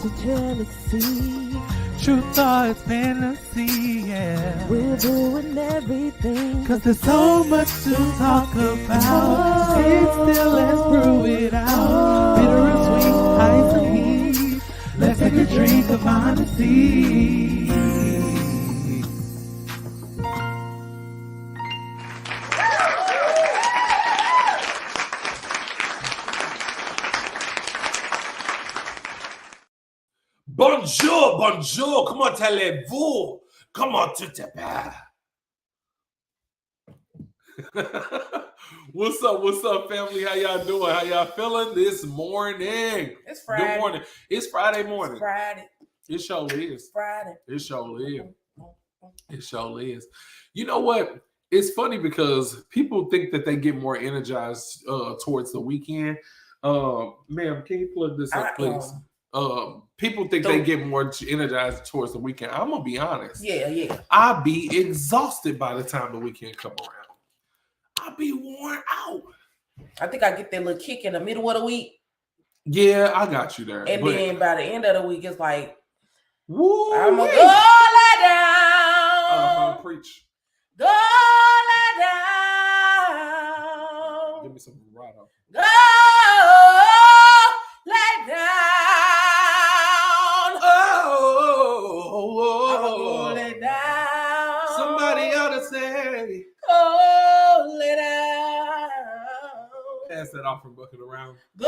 to jealousy. Truth or it's fantasy, yeah. We're doing everything, Cause there's so much to talk about. Sit still, let's prove it out. Bitter and sweet, ice and heat. Let's take a drink of honesty. Bonjour, bonjour, comment allez-vous? Comment tu te parles? What's up, family? How y'all doing? How y'all feeling this morning? It's Friday. Good morning. It's Friday morning. It's Friday. It sure is. Friday. It sure is. It sure is. You know what? It's funny because people think that they get more energized towards the weekend. Ma'am, can you plug this up, please? People think they get more energized towards the weekend. I'm gonna be honest. Yeah. I'll be exhausted by the time the weekend come around. I'll be worn out. I think I get that little kick in the middle of the week. Yeah, I got you there. And then by the end of the week, it's like, woo, I'm gonna go lie down. Preach. Go lie down. Give me some vibrato. Go lie down. Oh, lay down. Somebody ought to say, go lay down. Pass that off from bucket around. Go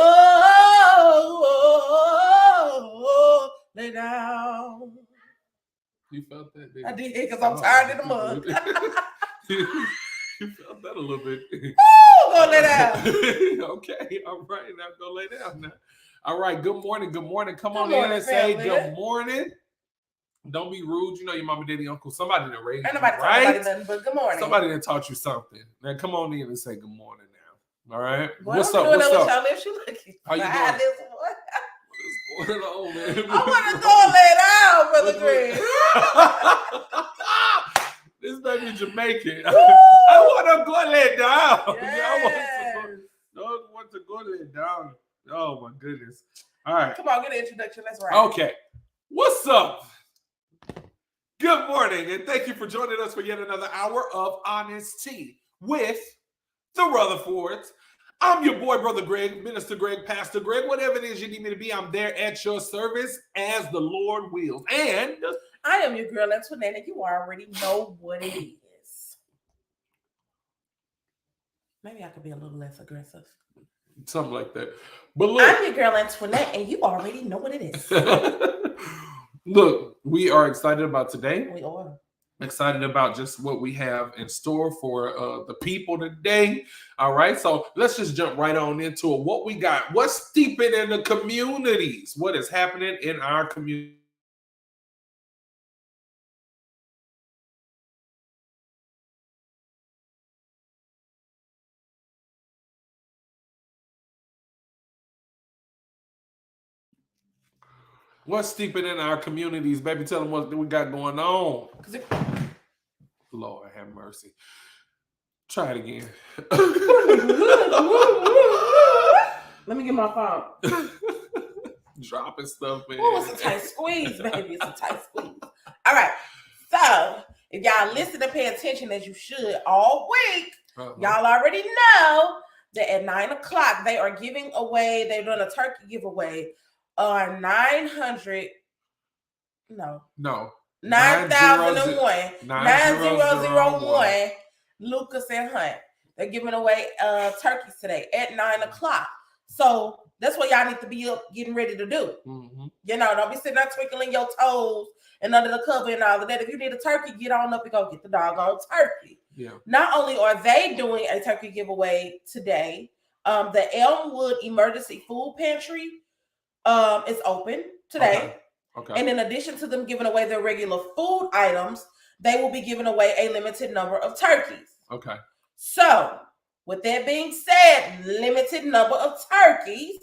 lay down. You felt that, didn't you? I did, because I'm tired in the mud. You felt that a little bit. Woo, go lay down. Okay, all right, now go lay down now. All right, good morning. Come on morning, in and say family. good morning. Don't be rude. You know your mama, daddy, uncle. Somebody that raised Ain't you, nobody right? talking about nothing but good morning. Somebody that taught you something. Now come on in and say good morning now. All right? Boy, What's I'm up? doing What's that up? with y'all. She looking How you fine doing? this morning. What's going on, man? I want to go lay down, Brother Greg. This baby Jamaican. I want to go lay down. Yes. I want to go lay down. Oh, my goodness. All right. Come on, get an introduction. Let's ride. Okay. What's up? Good morning, and thank you for joining us for yet another hour of Honesty with the Rutherfords. I'm your boy, Brother Greg, Minister Greg, Pastor Greg, whatever it is you need me to be, I'm there at your service as the Lord wills. And I am your girl, Antoinette, and you already know what it is. Maybe I could be a little less aggressive. something like that. But look, I'm your girl, Antoinette, and you already know what it is. Look, we are excited about today. We are. Excited about just what we have in store for the people today. All right, so let's just jump right on into it. What we got? What's steeping in the communities? What is happening in our community? What's steeping in our communities, baby? Tell them what we got going on. Lord have mercy. Try it again. Let me get my phone. Dropping stuff, man. Oh, it's a tight squeeze, baby. It's a tight squeeze. All right. So, if y'all listen and pay attention as you should all week, y'all already know that at 9 o'clock, they are giving away, they're doing a turkey giveaway on 9001 Lucas and Hunt. They're giving away turkeys today at 9 o'clock. So that's what y'all need to be up getting ready to do. Mm-hmm. You know, don't be sitting there twinkling your toes and under the cover and all of that. If you need a turkey, get on up and go get the doggone turkey. Yeah. Not only are they doing a turkey giveaway today, the Elmwood Emergency Food Pantry is open today. Okay. And in addition to them giving away their regular food items, they will be giving away a limited number of turkeys. Okay. So, with that being said, limited number of turkeys,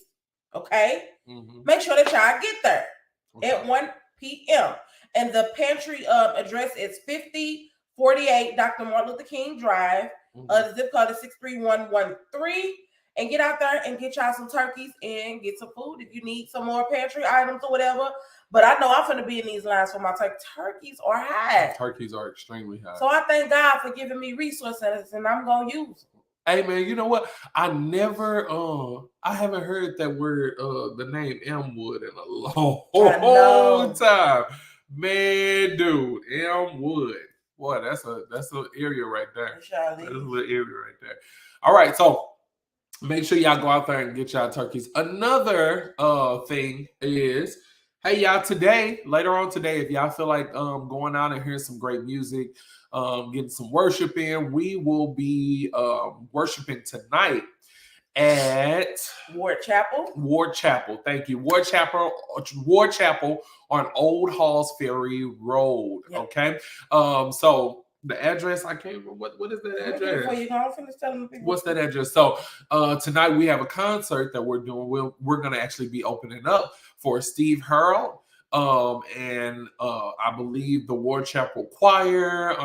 okay? Mm-hmm. Make sure that y'all get there at 1 p.m. And the pantry address is 5048 Dr. Martin Luther King Drive. The zip code is 63113. and get out there and get y'all some turkeys and get some food if you need some more pantry items or whatever. But I know I'm going to be in these lines for my turkey. Turkeys are high. Turkeys are extremely high. So I thank God for giving me resources, and I'm going to use them. Hey man, you know what? I haven't heard that word, the name Elmwood in a long time. Man, dude, Elmwood. Boy, that's an area right there. That's a little area right there. All right, so make sure y'all go out there and get y'all turkeys. Another thing is, hey y'all, later on today, if y'all feel like going out and hearing some great music, getting some worship in, we will be worshiping tonight at Ward Chapel. Ward Chapel, thank you. Ward Chapel on Old Halls Ferry Road. Yep. Okay. So the address, I can't remember what is that address? Before you go, finish telling people. What's that address? So tonight we have a concert that we're doing. We're gonna actually be opening up for Steve Harold. And I believe the Ward Chapel Choir,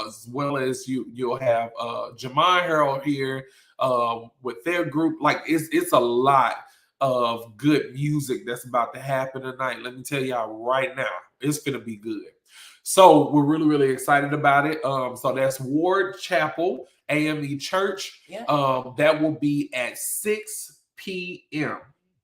as well as you'll have Jemai Harold here with their group. Like it's a lot of good music that's about to happen tonight. Let me tell y'all right now, it's gonna be good. So we're really, really excited about it. So that's Ward Chapel AME Church. Yeah. That will be at 6 p.m.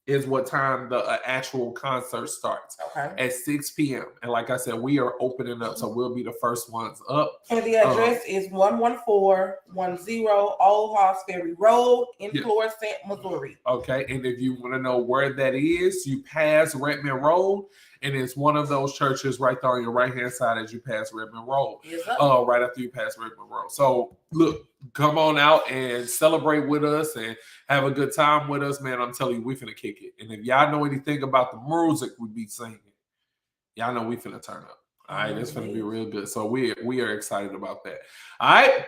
is what time the actual concert starts. Okay. At 6 p.m. And like I said, we are opening up, so we'll be the first ones up. And the address is 11410 Old Halls Ferry Road in Florissant, Missouri. Okay, and if you want to know where that is, you pass Redmond Road, and it's one of those churches right there on your right-hand side as you pass Redmond Road. Yes, right after you pass Redmond Road. So, look, come on out and celebrate with us and have a good time with us, man. I'm telling you, we finna kick it. And if y'all know anything about the music we be singing, y'all know we finna turn up. All right, it's finna be real good. So we are excited about that. All right.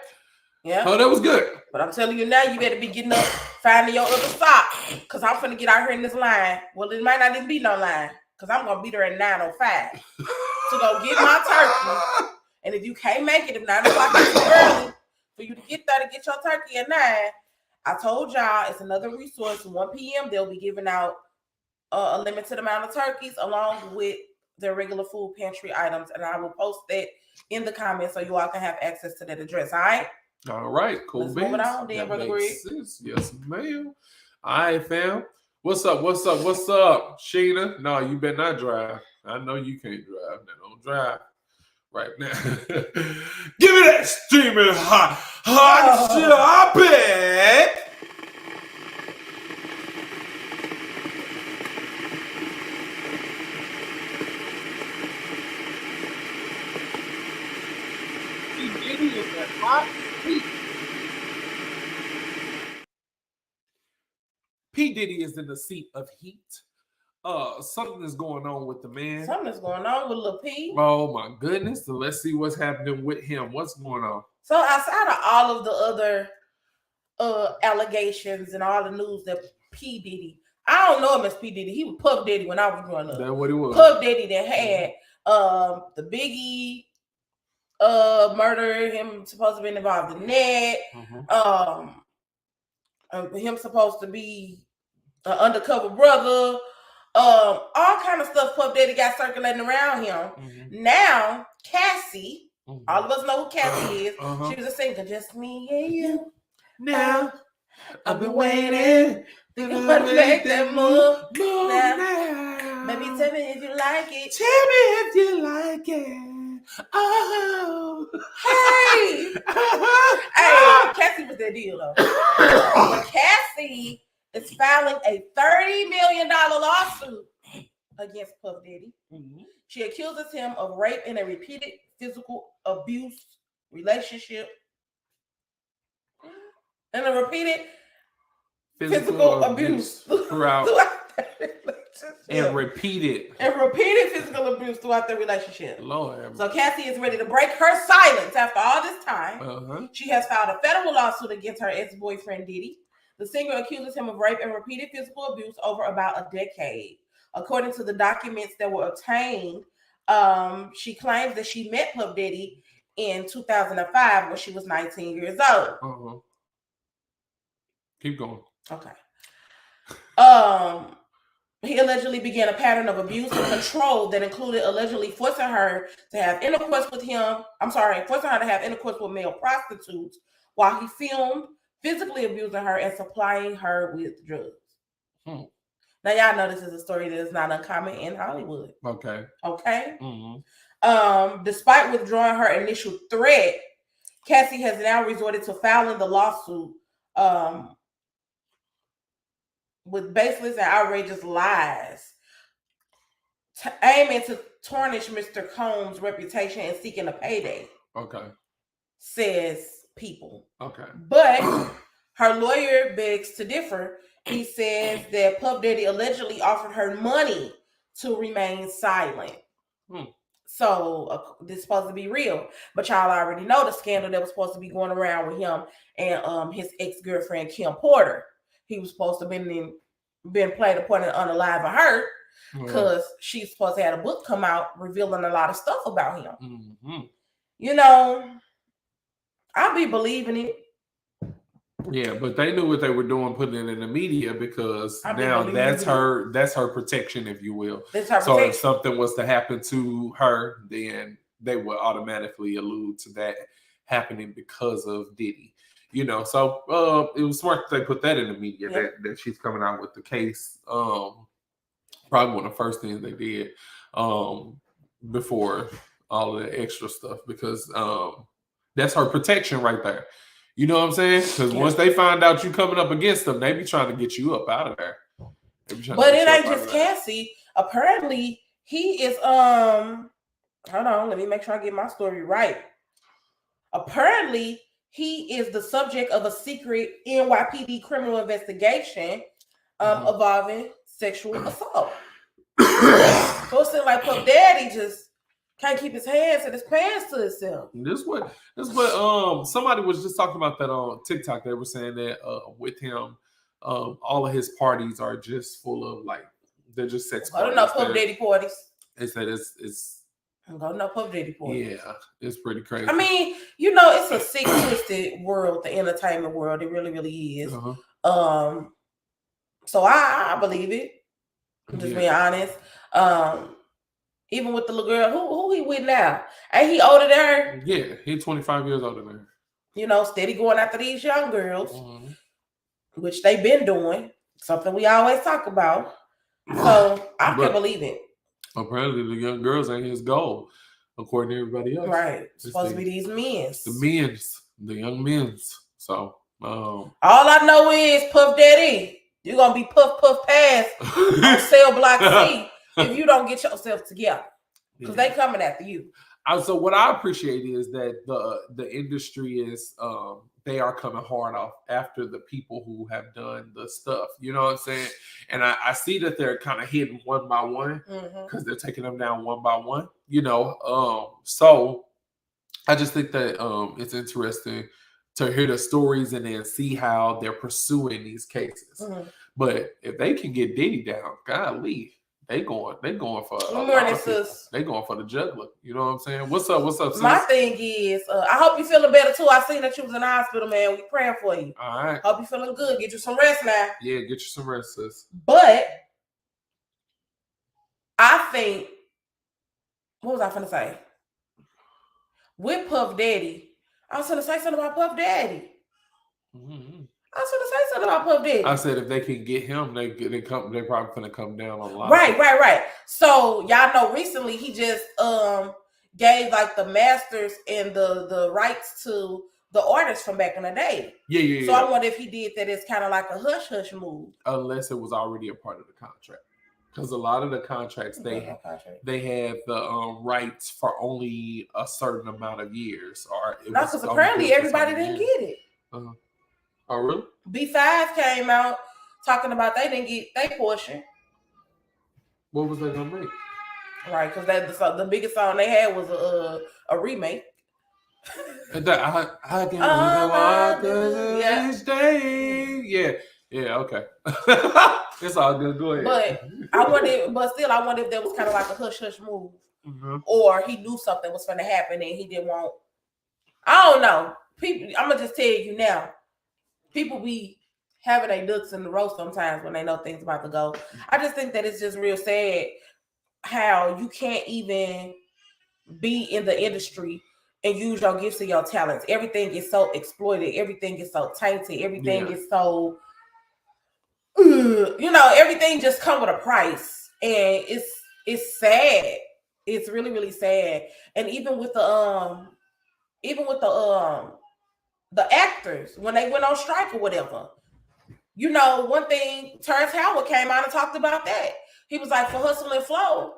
Yeah. Oh, that was good. But I'm telling you now, you better be getting up, finding your other sock, because I'm finna get out here in this line. Well, it might not even be no line, because I'm gonna be there at 9:05 to go get my turkey. And if you can't make it, if 9 o'clock is too early for you to get there to get your turkey at 9, I told y'all it's another resource. 1 p.m. they'll be giving out a limited amount of turkeys along with their regular food pantry items, and I will post that in the comments so you all can have access to that address. All right. All right, cool. Let's move it on, then, Brother Greg. Yes, ma'am. All right, fam. What's up? Sheena? No, you better not drive. I know you can't drive. Now, don't drive right now. Give me that steaming hot topic. P. Diddy is in the seat of heat. Something is going on with the man. Something's going on with Lil P. Oh my goodness. So let's see what's happening with him. What's going on? So outside of all of the other allegations and all the news that P. Diddy, I don't know him as P. Diddy. He was Puff Diddy when I was growing up. That's what he was. Puff Diddy that had the Biggie murder, him supposed to be involved in that. Him supposed to be an undercover brother. All kind of stuff Puff Daddy got circulating around him. Now, Cassie, all of us know who Cassie is. She was a singer, just me and you. Now, I've been waiting. Thinking about to make that move now. Baby, tell me if you like it. Tell me if you like it. Oh. Hey. Hey, Cassie was that deal, though. But Cassie is filing a $30 million lawsuit against Puff Daddy. She accuses him of rape and a repeated physical abuse relationship. And a repeated physical abuse throughout and repeated physical abuse throughout the relationship. Lord. So Cassie is ready to break her silence after all this time. She has filed a federal lawsuit against her ex-boyfriend Diddy. The singer accuses him of rape and repeated physical abuse over about a decade. According to the documents that were obtained, she claims that she met Puff Daddy in 2005 when she was 19 years old. Keep going. Okay. He allegedly began a pattern of abuse and control that included allegedly forcing her to have intercourse with him. Forcing her to have intercourse with male prostitutes while he filmed, physically abusing her and supplying her with drugs. Now, y'all know this is a story that is not uncommon in Hollywood. Okay. Despite withdrawing her initial threat, Cassie has now resorted to filing the lawsuit with baseless and outrageous lies, aiming to tarnish Mr. Combs' reputation and seeking a payday. Okay. Says People. Okay. But her lawyer begs to differ. He says that Puff Daddy allegedly offered her money to remain silent. So this is supposed to be real. But y'all already know the scandal that was supposed to be going around with him and his ex-girlfriend, Kim Porter. He was supposed to have been played a part in Unalive and Hurt because she's supposed to have a book come out revealing a lot of stuff about him. You know, I'll be believing it. Yeah, but they knew what they were doing, putting it in the media, because now that's her protection, if you will. So if something was to happen to her, then they would automatically allude to that happening because of Diddy. You know, so it was smart that they put that in the media, that she's coming out with the case. Probably one of the first things they did before all of the extra stuff, because that's her protection right there. You know what I'm saying? Because once they find out you coming up against them, they be trying to get you up out of there. But it ain't just Cassie. Apparently, he is hold on, let me make sure I get my story right. Apparently, he is the subject of a secret NYPD criminal investigation involving sexual assault. So it seems like Puff Daddy just can't keep his hands and his pants to himself. This what somebody was just talking about that on TikTok. They were saying that with him, all of his parties are just full of they're just sex parties. I don't know Puff Daddy parties. They said it's I'm going to Puff Daddy parties. Yeah, it's pretty crazy. I mean, you know, it's a sick, twisted world, the entertainment world. It really, really is. So I believe it. I'm just being honest. Even with the little girl, who he with now? Ain't he older than her? Yeah, he's 25 years older than her. You know, steady going after these young girls, which they've been doing. Something we always talk about. So I can believe it. Apparently, the young girls ain't his goal, according to everybody else. Right. It's supposed to be these men's. The young men's. So, all I know is Puff Daddy, you're going to be puff pass on cell block C. If you don't get yourself together, because they coming after you. So what I appreciate is that the industry is they are coming hard off after the people who have done the stuff. You know what I'm saying? And I see that they're kind of hitting one by one because they're taking them down one by one. You know, so I just think that it's interesting to hear the stories and then see how they're pursuing these cases. But if they can get Diddy down, golly. They going for they going for the juggler. You know what I'm saying? What's up, sis? My thing is, I hope you feeling better too. I seen that you was in the hospital, man. We praying for you. All right. Hope you feeling good. Get you some rest now. Yeah, get you some rest, sis. But I think, what was I finna say? With Puff Daddy, I was gonna say something about Puff Daddy. I was gonna say something about Puff Daddy. I said if they can get him, they probably gonna come down a lot. Right. So y'all know recently he just gave the masters and the rights to the artists from back in the day. Yeah. So I wonder if he did that as kind of like a hush move. Unless it was already a part of the contract. Because a lot of the contracts they have the rights for only a certain amount of years. Not because apparently everybody didn't get it. Oh, really? B5 came out talking about they didn't get their portion. What was they gonna make? Right, because the biggest song they had was a remake. I can walk each day. Yeah, okay. It's all good. Go ahead. But I wonder if that was kind of like a hush move, or he knew something was going to happen and he didn't want. I don't know. People, I'm gonna just tell you now. People be having their ducks in the row sometimes when they know things about to go. I just think that it's just real sad how you can't even be in the industry and use your gifts and your talents. Everything is so exploited. Everything is so tainted. Everything is so, everything just come with a price, and it's sad. It's really really sad. And even with the actors when they went on strike or whatever. One thing, Terrence Howard came out and talked about that. He was like, for Hustle and Flow,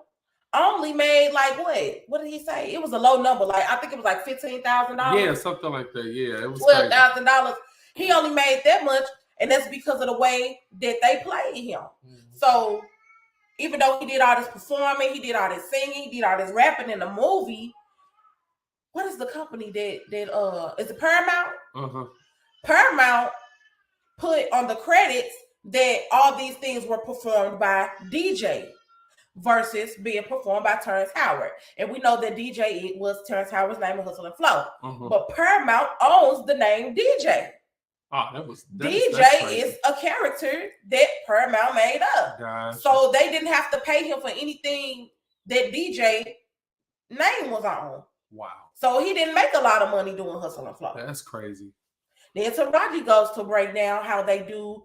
only made like what? What did he say? It was a low number. Like I think it was like $15,000. Yeah, something like that. Yeah, it was $12,000. He only made that much, and that's because of the way that they played him. Mm-hmm. So even though he did all this performing, he did all this singing, he did all this rapping in the movie. What is the company that is it Paramount? Uh-huh. Paramount put on the credits that all these things were performed by DJ versus being performed by Terrence Howard. And we know that DJ was Terrence Howard's name in Hustle and Flow. Uh-huh. But Paramount owns the name DJ. DJ is a character that Paramount made up. Gotcha. So they didn't have to pay him for anything that DJ name was on. Wow. So he didn't make a lot of money doing Hustle and Flow. That's crazy. Then Taraji goes to break down how they do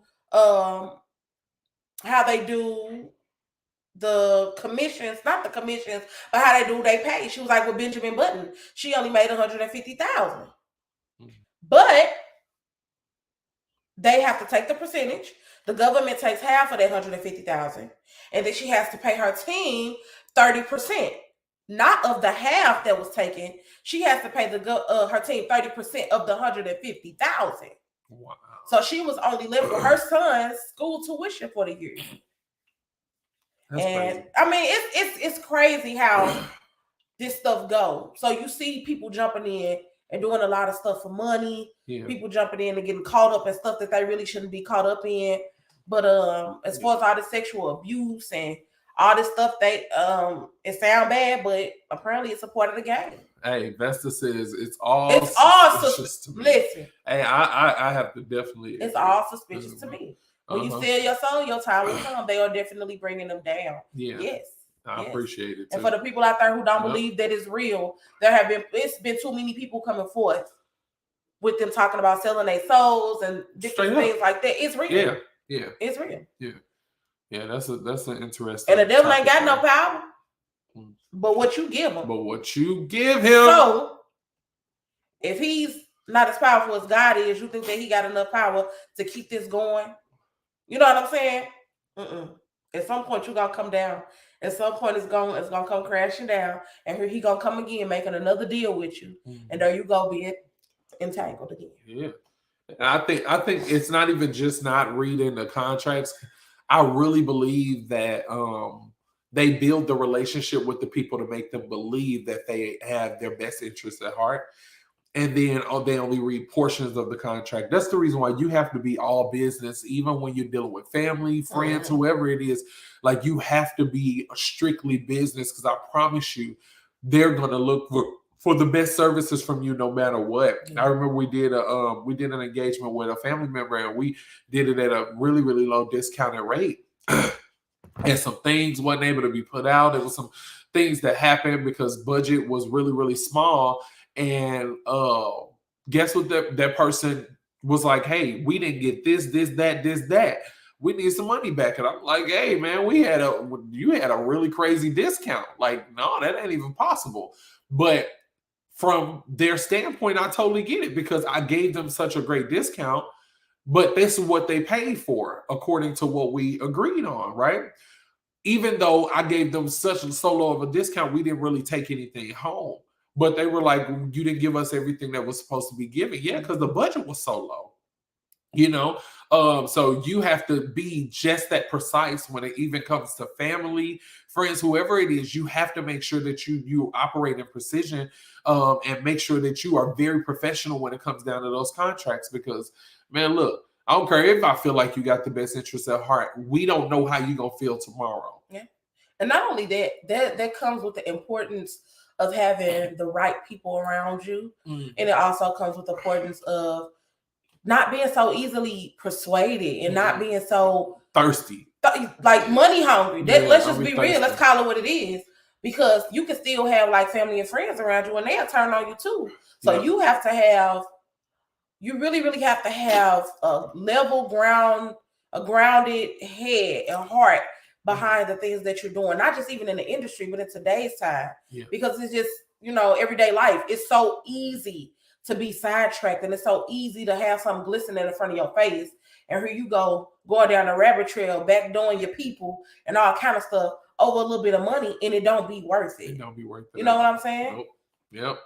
the commissions, not the commissions, but how they do they pay. She was like, with Benjamin Button, she only made $150,000. But they have to take the percentage. The government takes half of that $150,000, and then she has to pay her team 30%. Not of the half that was taken. She has to pay her team 30% of the $150,000. Wow! So she was only left with her son's school tuition for the year. That's crazy. I mean, it's crazy how this stuff goes. So you see people jumping in and doing a lot of stuff for money. Yeah. People jumping in and getting caught up in stuff that they really shouldn't be caught up in. But as far as all the sexual abuse and all this stuff, it sound bad, but apparently it's a part of the game. Hey, Vesta says it's all suspicious to me. Listen. Hey, I have to definitely. It's all suspicious to me. When you sell your soul, your time will come. They are definitely bringing them down. Yeah. Yes. I appreciate it too. And for the people out there who don't believe that it's real, it's been too many people coming forth with them talking about selling their souls and different things like that. It's real. Yeah. Yeah. It's real. Yeah. Yeah, that's an interesting. And the devil ain't got no power, but what you give him. So, if he's not as powerful as God is, you think that he got enough power to keep this going? You know what I'm saying? At some point, you're gonna come down. At some point, it's gonna come crashing down, and here he gonna come again, making another deal with you, and there you go, being entangled again. Yeah, and I think it's not even just not reading the contracts. I really believe that they build the relationship with the people to make them believe that they have their best interests at heart. And then they only read portions of the contract. That's the reason why you have to be all business, even when you're dealing with family, friends, whoever it is. Like, you have to be strictly business, because I promise you, they're going to look for the best services from you no matter what. I remember we did an engagement with a family member, and we did it at a really, really low discounted rate. And some things wasn't able to be put out. There was some things that happened because budget was really, really small. And guess what? That person was like, hey, we didn't get this, that. We need some money back. And I'm like, hey, man, you had a really crazy discount. Like, no, that ain't even possible. But from their standpoint, I totally get it, because I gave them such a great discount. But this is what they paid for, according to what we agreed on, right? Even though I gave them so low of a discount, we didn't really take anything home. But they were like, you didn't give us everything that was supposed to be given. Yeah, because the budget was so low, so you have to be just that precise when it even comes to family, friends, whoever it is. You have to make sure that you operate in precision, and make sure that you are very professional when it comes down to those contracts. Because, man, look, I don't care if I feel like you got the best interest at heart. We don't know how you're going to feel tomorrow. Yeah. And not only that comes with the importance of having the right people around you. And it also comes with the importance of not being so easily persuaded and not being so thirsty, like money hungry. Let's just be real. Let's call it what it is. Because you can still have like family and friends around you and they'll turn on you too. So you have to have, you really, really have to have a grounded head and heart behind the things that you're doing. Not just even in the industry, but in today's time. Yeah. Because it's just, everyday life. It's so easy to be sidetracked and it's so easy to have something glistening in front of your face. And here you go, going down the rabbit trail, backdooring your people and all kind of stuff over a little bit of money, and it don't be worth it. It don't be worth it. You know what I'm saying? Nope. Yep.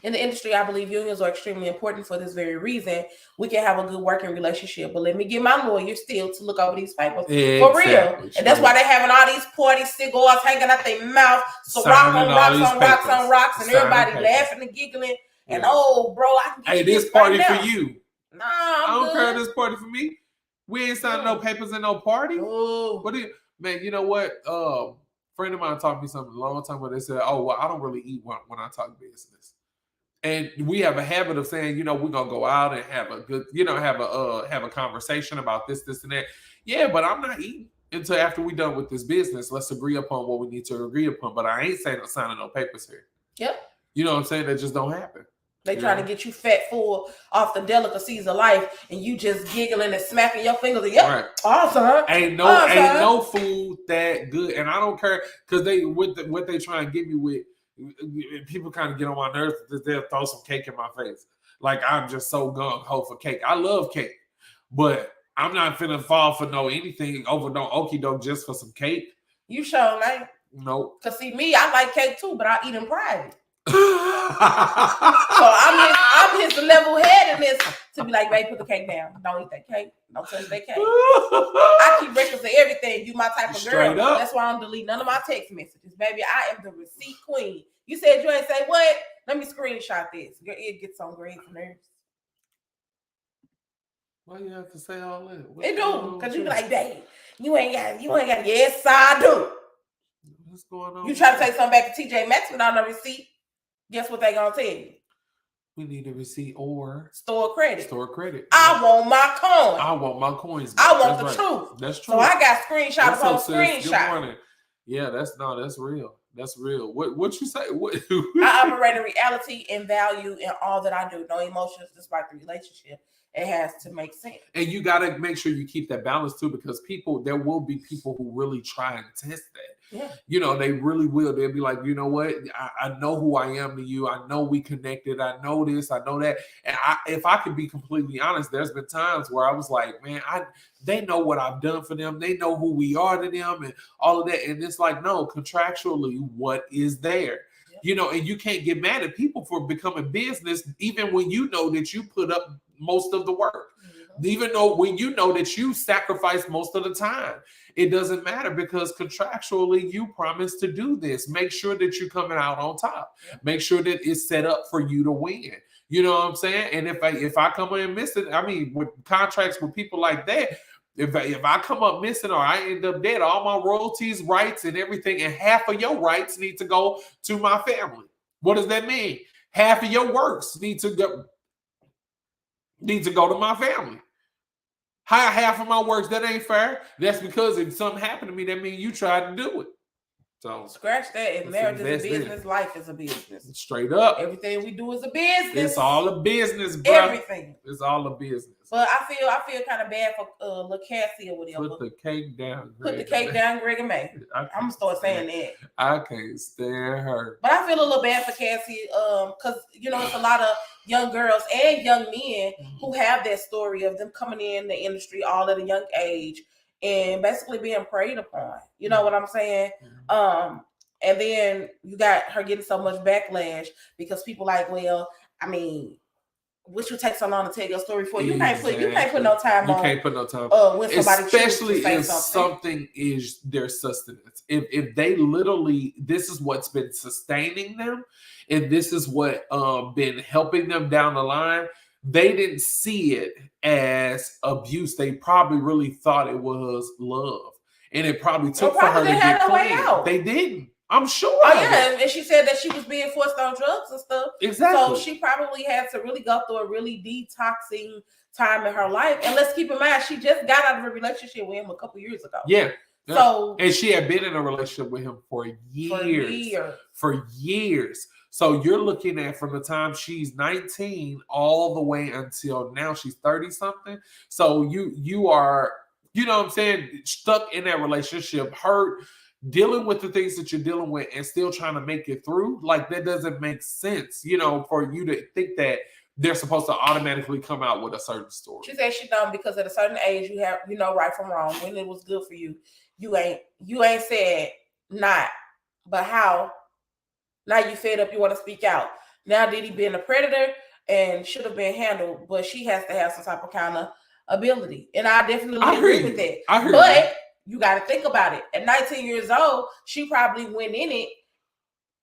In the industry, I believe unions are extremely important for this very reason. We can have a good working relationship, but let me get my lawyer still to look over these papers for real. And that's why they're having all these parties, cigars hanging out their mouth, so rocks on rocks, and everybody laughing and giggling. Yeah. And bro, I can get this party right for you. Nah, I don't care. This party for me. We ain't signing no papers in no party. What do you? Man, you know what? Friend of mine taught me something a long time ago. They said, "Oh, well, I don't really eat when I talk business." And we have a habit of saying, we're gonna go out and have a good, have a conversation about this, and that. Yeah, but I'm not eating until after we're done with this business. Let's agree upon what we need to agree upon. But I ain't saying signing no papers here. Yep. You know what I'm saying? That just don't happen. They trying to get you fat full off the delicacies of life, and you just giggling and smacking your fingers. And, right. Awesome. Ain't no food that good, and I don't care because what they try and get me with. People kind of get on my nerves that they'll throw some cake in my face. Like I'm just so gung ho for cake. I love cake, but I'm not finna fall for anything over no okie doke just for some cake. You sure like? Nope. Cause see me, I like cake too, but I eat in private. So I'm his level headedness to be like, babe, put the cake down. Don't eat that cake. Don't touch that cake. I keep records of everything. You my type of girl. That's why I'm deleting none of my text messages. Baby, I am the receipt queen. You said you ain't say what? Let me screenshot this. It gets on green nerves. Why you have to say all that? It do, because you be like, babe, you ain't got yes, I do. What's going on? You try to take something back to TJ Maxx without no receipt. Guess what they gonna tell you? We need a receipt or store credit. I want my coin. I want my coins. I want the truth. That's true. So I got screenshots upon screenshot. Good morning. Yeah, that's real. That's real. What you say? What? I operate in reality and value in all that I do. No emotions, despite the relationship. It has to make sense. And you got to make sure you keep that balance too, because there will be people who really try and test that. Yeah. They really will. They'll be like, you know what? I know who I am to you. I know we connected. I know this. I know that. And if I could be completely honest, there's been times where I was like, man, they know what I've done for them. They know who we are to them and all of that. And it's like, no, contractually, what is there? And you can't get mad at people for becoming business, even when you know that you put up most of the work, even though when you know that you sacrifice most of the time. It doesn't matter because contractually you promised to do this. Make sure that you're coming out on top. Make sure that it's set up for you to win. You know what I'm saying? And if I come in and miss it, I mean, with contracts with people like that, if I come up missing or I end up dead, all my royalties, rights, and everything, and half of your rights need to go to my family. What does that mean? Half of your works need to go to my family. Half of my works, that ain't fair. That's because if something happened to me, that means you tried to do it. So scratch that. If marriage is a business, life is a business. Straight up. Everything we do is a business. It's all a business, bro. Everything. It's all a business. But I feel kind of bad for LaCassie or whatever. Put the cake down, Greg. Put the cake down, Greg and May. I'm gonna start saying that. I can't stand her. But I feel a little bad for Cassie, because it's a lot of young girls and young men who have that story of them coming in the industry all at a young age and basically being preyed upon. You know what I'm saying? And then you got her getting so much backlash because people like, well, I mean, what you take so long to tell your story for? You can't put no time on. You can't put no time. When somebody especially if something is their sustenance. If they literally, this is what's been sustaining them, and this is what been helping them down the line. They didn't see it as abuse. They probably really thought it was love, and it probably took for her to get clean. They didn't. I'm sure. Oh yeah, and she said that she was being forced on drugs and stuff. Exactly. So she probably had to really go through a really detoxing time in her life. And let's keep in mind, she just got out of a relationship with him a couple years ago. Yeah. So, and she had been in a relationship with him for years. So you're looking at from the time she's 19 all the way until now she's 30 something. So you are, you know what I'm saying, stuck in that relationship, hurt, dealing with the things that you're dealing with and still trying to make it through. Like that doesn't make sense, you know, for you to think that they're supposed to automatically come out with a certain story. She said she don't, because at a certain age you have, you know, right from wrong. When it was good for you, you ain't said not, but how? Now you fed up, you want to speak out. Now Diddy being a predator and should have been handled, but she has to have some type of accountability. And I definitely agree with that. But you got to think about it. At 19 years old, she probably went in it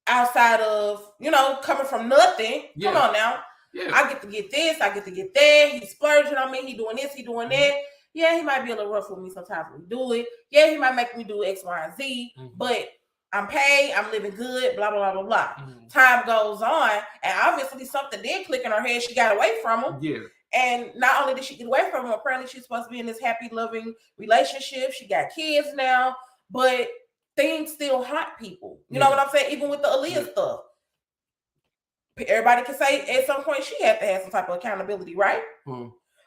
outside of, you know, coming from nothing. Yeah. Come on now. Yeah. I get to get this, I get to get that. He's splurging on me. He doing this, he doing that. Yeah, he might be a little rough with me sometimes when we do it. Yeah, he might make me do X, Y, and Z. But I'm paid, I'm living good, blah, blah, blah, blah, blah. Time goes on, and obviously something did click in her head. She got away from him. Yeah. And not only did she get away from him, apparently she's supposed to be in this happy, loving relationship. She got kids now, but things still haunt people. You know what I'm saying? Even with the Aaliyah stuff. Everybody can say at some point she had to have some type of accountability, right?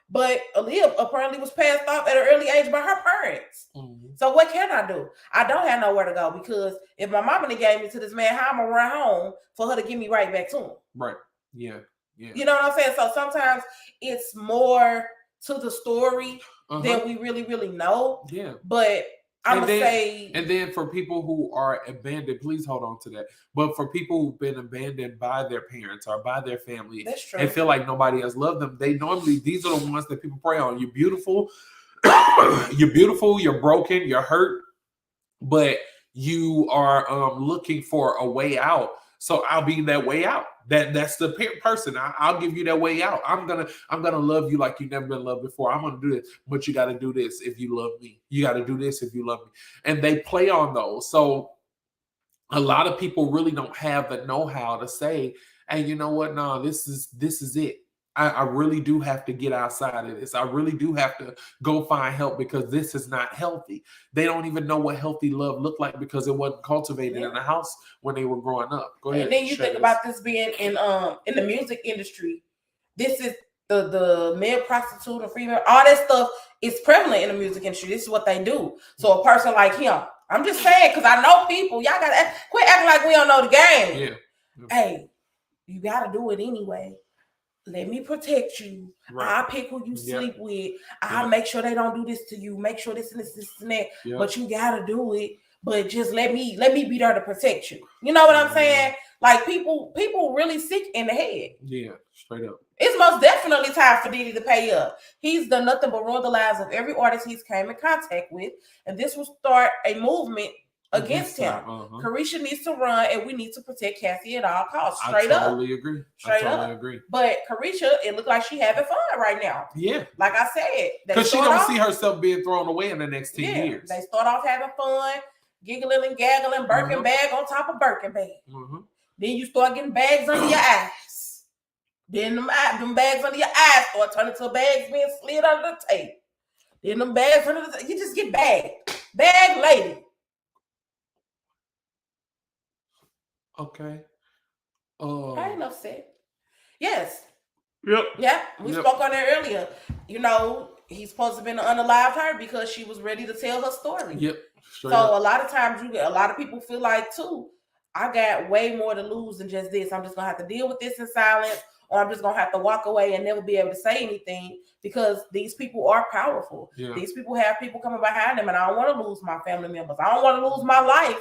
But Aaliyah apparently was passed off at an early age by her parents. So what can I do? I don't have nowhere to go, because if my mama gave me to this man, how am I gonna run home for her to give me right back to him? Right. Yeah. Yeah. You know what I'm saying? So sometimes it's more to the story than we really, really know. Yeah. But I'm gonna say, and then for people who are abandoned, please hold on to that. But for people who've been abandoned by their parents or by their family and feel like nobody else loved them, these are the ones that people prey on. You're beautiful, you're broken, you're hurt, but you are looking for a way out. So I'll be that way out. That's the person. I'll give you that way out. I'm gonna love you like you've never been loved before. I'm gonna do this, but you got to do this if you love me. You got to do this if you love me. And they play on those. So a lot of people really don't have the know-how to say, "Hey, you know what? No, this is it. I really do have to get outside of this. I really do have to go find help, because this is not healthy." They don't even know what healthy love looked like because it wasn't cultivated in the house when they were growing up. Go ahead. And then you think about this being in the music industry. This is the male prostitute and female, all that stuff is prevalent in the music industry. This is what they do. So a person like him, I'm just saying, because I know people, y'all gotta quit acting like we don't know the game. Yeah. Hey, you gotta do it anyway. Let me protect you. Right. I'll pick who you sleep with. I'll make sure they don't do this to you. Make sure this and this and that. Yep. But you gotta do it. But just let me be there to protect you. You know what I'm saying? Like people really sick in the head. Yeah, straight up. It's most definitely time for Diddy to pay up. He's done nothing but ruin the lives of every artist he's came in contact with, and this will start a movement against him. Carisha needs to run, and we need to protect Cassie at all costs. Straight up. I totally agree. Straight up. Agree. But Carisha, it looked like she having fun right now. Yeah. Like I said. Because she don't see herself being thrown away in the next 10 years. They start off having fun, giggling and gaggling, Birkin bag on top of Birkin bag. Then you start getting bags under your eyes. Then them bags under your eyes start turning to bags being slid under the tape. Then them bags under the tape. You just get bagged. Bag lady. Okay. I ain't upset. Yes. Yep. Yeah. We spoke on that earlier. You know, he's supposed to have been unalived her because she was ready to tell her story. Yep. Straight up. A lot of times a lot of people feel like too, I got way more to lose than just this. I'm just gonna have to deal with this in silence, or I'm just gonna have to walk away and never be able to say anything, because these people are powerful. Yeah. These people have people coming behind them, and I don't want to lose my family members. I don't want to lose my life,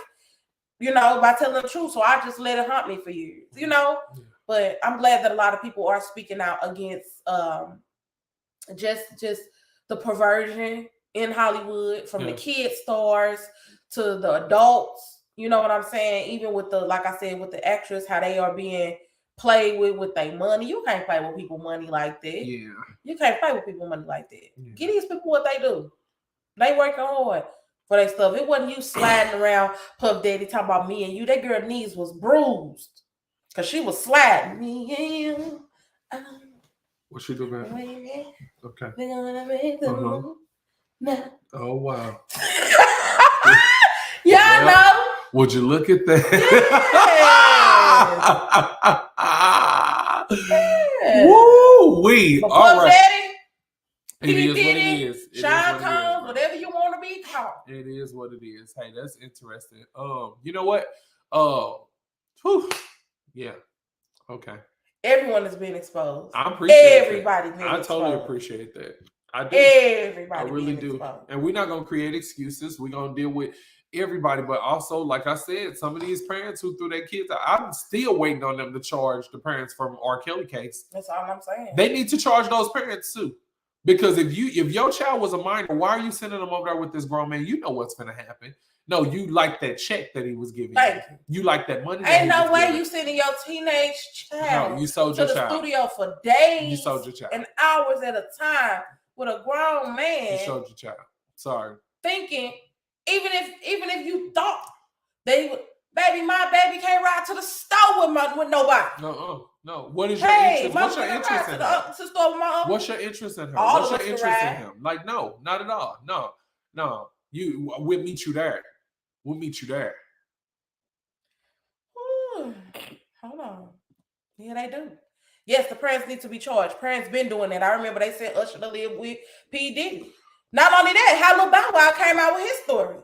you know, by telling the truth. So I just let it haunt me for years, you know. Yeah. But I'm glad that a lot of people are speaking out against just the perversion in Hollywood, from the kid stars to the adults. You know what I'm saying? Even with like I said, with the actress, how they are being played with their money. You can't play with people money like that. Yeah. You can't play with people money like that. Yeah. Give these people what they do. They working hard. for their stuff. It wasn't you sliding around Puff Daddy talking about me and you. That girl knees was bruised because she was sliding. Me and you. What she doing? Okay. Oh wow. Y'all know. Would you look at that? Yeah. Woo wee! All Puff right. Daddy, It is what it is. Sean Combs, whatever you want to be called. It is what it is. Hey, that's interesting. You know what? Yeah. Okay. Everyone is being exposed. I appreciate everybody being exposed. I totally appreciate that. I do. Everybody. I really do. Exposed. And we're not gonna create excuses. We're gonna deal with everybody, but also, like I said, some of these parents who threw their kids out, I'm still waiting on them to charge the parents from R. Kelly case. That's all I'm saying. They need to charge those parents too. Because if your child was a minor, why are you sending them over there with this grown man? You know what's gonna happen. No, you like that check that he was giving you. You like that money. Ain't no way you sending your teenage child no, you sold to your the child. Studio for days You sold your child. and hours at a time with a grown man. You sold your child. Sorry. Thinking, even if you thought they would, baby, my baby can't ride to the store with nobody. No. What is your interest? What's your interest in him? To the store with my uncle. What's your interest in her? All What's of your us interest in ride. him? Like, no, not at all. No. We'll meet you there. We'll meet you there. Hold on. Yeah, they do. Yes, the parents need to be charged. Parents been doing that. I remember they sent Usher to live with P. Diddy. Not only that, how Lil Bow Wow came out with his story.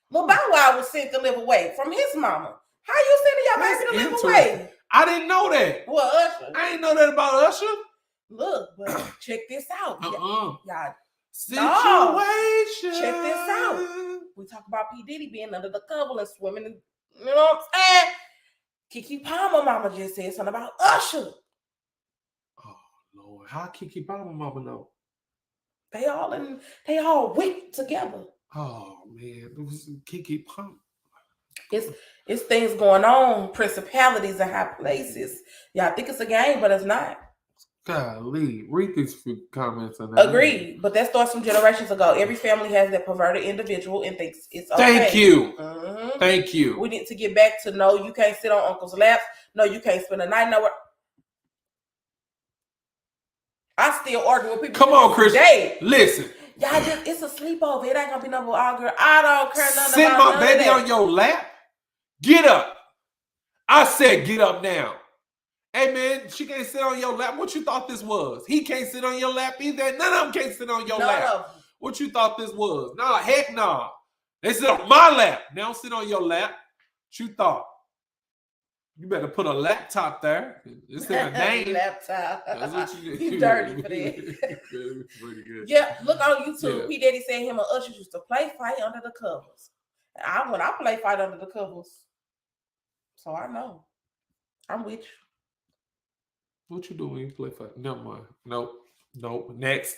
Lil Bow Wow was sent to live away from his mama. How you sending your baby to live away? I didn't know that. Well, Usher. I didn't know that about Usher. Look, but check this out. Y'all. Situation. Check this out. We talk about P. Diddy being under the cover and swimming in, you know what I'm saying? Keke Palmer mama just said something about Usher. Oh Lord, how Keke Palmer mama know? They all whipped together. Oh man, it was Keke Palmer. It's things going on, principalities in high places. Y'all think it's a game, but it's not. Golly, read these few comments on that. Agreed, but that starts from generations ago. Every family has that perverted individual and thinks it's okay. Thank you. Mm-hmm. Thank you. We need to get back to no, you can't sit on uncle's lap. No, you can't spend a night nowhere. I still argue with people. Come on, Christian. Listen. Y'all it's a sleepover. It ain't gonna be no more arguing. I don't care nothing Sit about my baby on your lap. Get up. I said get up now. Hey man, she can't sit on your lap. What you thought this was? He can't sit on your lap either. None of them can't sit on your lap. What you thought this was? Nah, heck nah. They sit on my lap. They don't sit on your lap. What you thought? You better put a laptop there. It's their name. Laptop. That's what you do. You dirty for that. Pretty good. Yeah, look on YouTube. Yeah. P. Daddy said him and Usher used to play fight under the covers. When I play fight under the covers. So I know. I'm with you. What you doing when you play fight? Never mind. Nope. Next.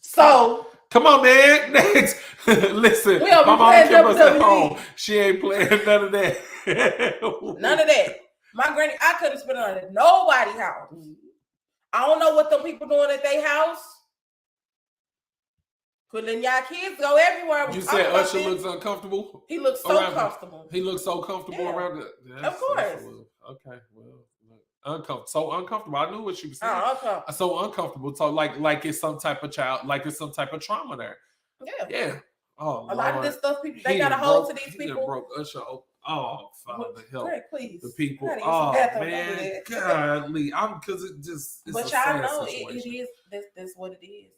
So come on, man. Next. Listen, my mama kept us at home. She ain't playing none of that. None of that. My granny, I couldn't spend it on nobody's house. I don't know what them people doing at their house. Couldn't y'all kids go everywhere. You said Usher looks uncomfortable? He looks so comfortable. He looks so comfortable around it. Of course. Okay, well, uncomfortable. So uncomfortable. I knew what she was saying. Uncomfortable. So uncomfortable. So like it's some type of it's some type of trauma there. Yeah. Oh, a lot of this stuff, people they got a hold to these people. Broke Usher. Oh, Father, help Greg, please. the people. Oh man, godly. Because it just. It's but y'all know it is. That's what it is,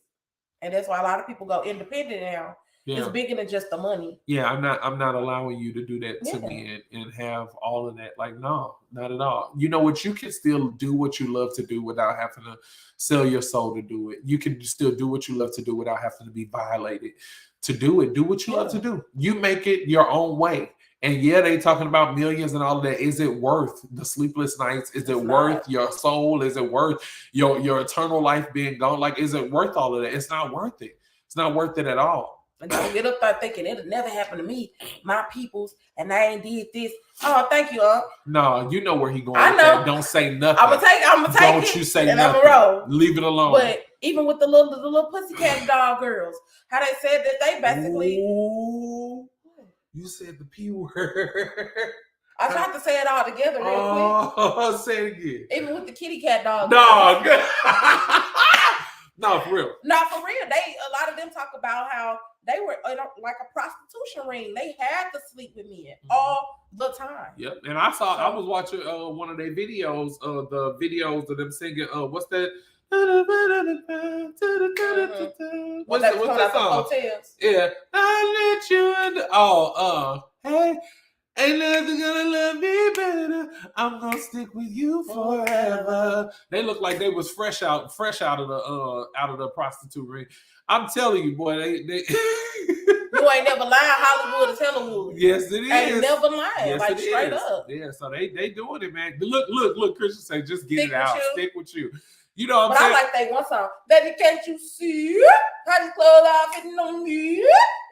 and that's why a lot of people go independent now. Yeah. It's bigger than just the money. Yeah, I'm not allowing you to do that to me and have all of that. Like, no, not at all. You know what? You can still do what you love to do without having to sell your soul to do it. You can still do what you love to do without having to be violated to do it. Do what you love to do. You make it your own way. And yeah, they talking about millions and all of that. Is it worth the sleepless nights? Is it worth your soul? Is it worth your eternal life being gone? Like, is it worth all of that? It's not worth it. It's not worth it at all. And don't get up there thinking it'll never happen to me, my peoples, and I ain't did this. Oh, thank you, No, you know where he going. I with know. That. Don't say nothing. I'm gonna take Don't it. you say and nothing. I'm roll. Leave it alone. But even with the little pussycat doll girls, how they said that they basically. Ooh, you said the P word. I tried to say it all together real quick. Oh, say it again. Even with the kitty cat dog. No, good. No, for real. Not for real. A lot of them talk about how they were like a prostitution ring. They had to sleep with men all the time. Yep. And I was watching one of their videos, the videos of them singing. What's that? What's that song? Yeah. I let you in. Hey. Ain't nothing gonna love me better. I'm gonna stick with you forever. They look like they was fresh out of the prostitute ring. I'm telling you, boy, they You ain't never lying. Hollywood is Hollywood. Yes, it is. Ain't never lying. Yes, like straight up. Yeah, so they doing it, man. Look, Christian say, just get it out. Stick with you. You know what I'm saying? I like that one song. Baby, can't you see? How the clothes are fitting on me?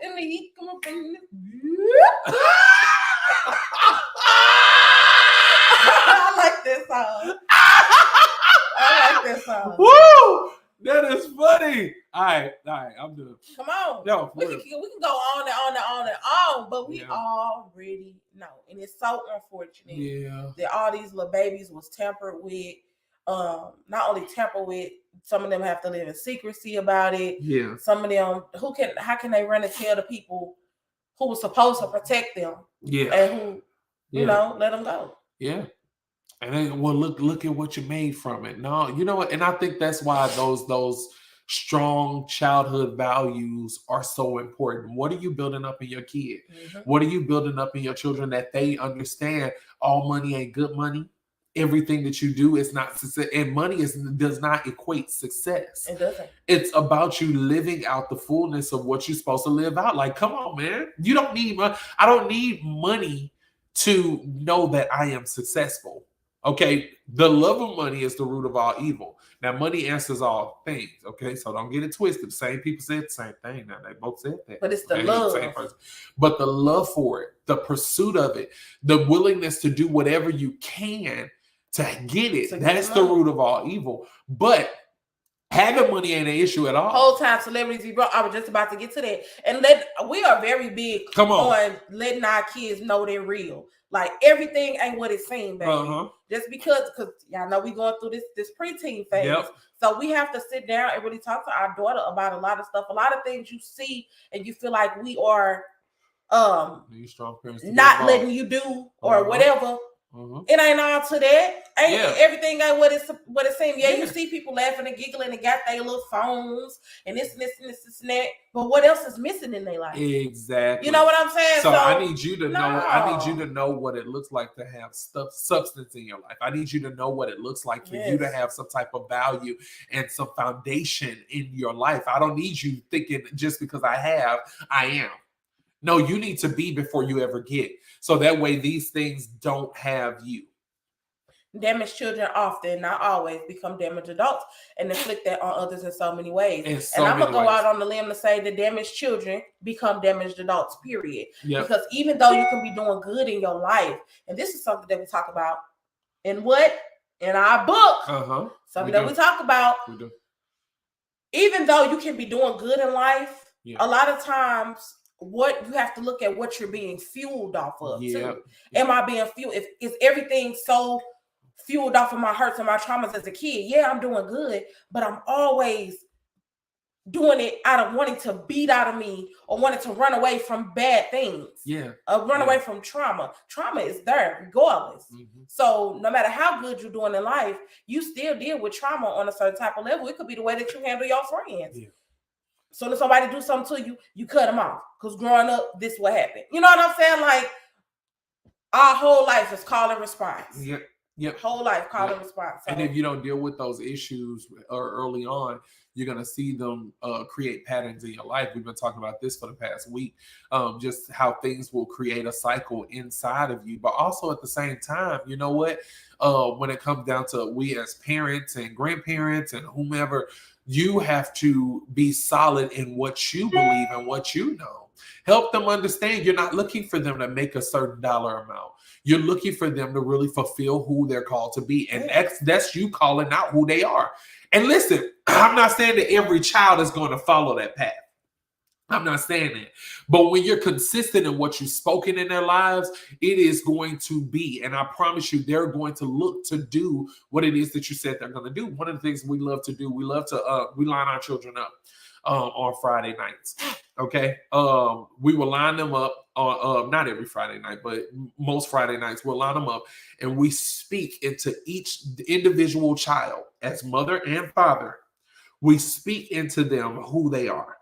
And the heat coming from the I like this song. I like this song. Woo! That is funny. All right, I'm done. Come on. No, we can go on and on, but we already know. And it's so unfortunate that all these little babies was tampered with. Not only tampered with, some of them have to live in secrecy about it. Yeah. Some of them, how can they run and tell the people who was supposed to protect them? Yeah. And who, you know, let them go. Yeah. And then, well, look at what you made from it. No, you know what? And I think that's why those strong childhood values are so important. What are you building up in your kid? Mm-hmm. What are you building up in your children that they understand all money ain't good money? Everything that you do is not success, and money does not equate success. It doesn't. It's about you living out the fullness of what you're supposed to live out. Like, come on, man. You don't need money. I don't need money to know that I am successful. Okay, the love of money is the root of all evil. Now, money answers all things. Okay, so don't get it twisted. The same people said the same thing. Now they both said that, but it's the love. Same person. But the love for it, the pursuit of it, the willingness to do whatever you can to get it. That's the root of all evil. But having money ain't an issue at all. Whole time celebrities be brought. I was just about to get to that, and we are very big on letting our kids know they're real. Like everything ain't what it seems, baby. Just because y'all know we going through this preteen phase. Yep. So we have to sit down and really talk to our daughter about a lot of stuff. A lot of things you see and you feel like we are not letting you do or whatever. It ain't all to that. Everything ain't what it seems. Yeah, you see people laughing and giggling and got their little phones and this and that. But what else is missing in their life? Exactly. You know what I'm saying? So I need you to know. I need you to know what it looks like to have substance in your life. I need you to know what it looks like for you to have some type of value and some foundation in your life. I don't need you thinking just because I am. No, you need to be before you ever get. So that way these things don't have you. Damaged children often, not always, become damaged adults and inflict that on others in so many ways. And I'm going to go out on the limb to say that damaged children become damaged adults, period. Yep. Because even though you can be doing good in your life, and this is something that we talk about in our book, something that we talk about, even though you can be doing good in life, a lot of times, what you have to look at what you're being fueled off of too. Am I being fueled? Is everything so fueled off of my hurts and my traumas as a kid? Yeah, I'm doing good, but I'm always doing it out of wanting to beat out of me or wanting to run away from bad things. Run away from trauma. Trauma is there regardless. So no matter how good you're doing in life, you still deal with trauma on a certain type of level. It could be the way that you handle your friends. So if somebody do something to you, you cut them off. Because growing up, this is what happened. You know what I'm saying? Like, our whole life is call and response. Yep. Whole life, call and response. So. And if you don't deal with those issues early on, You're going to see them create patterns in your life. We've been talking about this for the past week, just how things will create a cycle inside of you. But also at the same time, you know what? When it comes down to we as parents and grandparents and whomever, you have to be solid in what you believe and what you know. Help them understand you're not looking for them to make a certain dollar amount. You're looking for them to really fulfill who they're called to be. And that's you calling out who they are. And listen, I'm not saying that every child is going to follow that path. I'm not saying that. But when you're consistent in what you've spoken in their lives, it is going to be. And I promise you, they're going to look to do what it is that you said they're going to do. One of the things we love to do, we line our children up on Friday nights. Okay. We will line them up on not every Friday night, but most Friday nights we'll line them up and we speak into each individual child as mother and father. We speak into them who they are.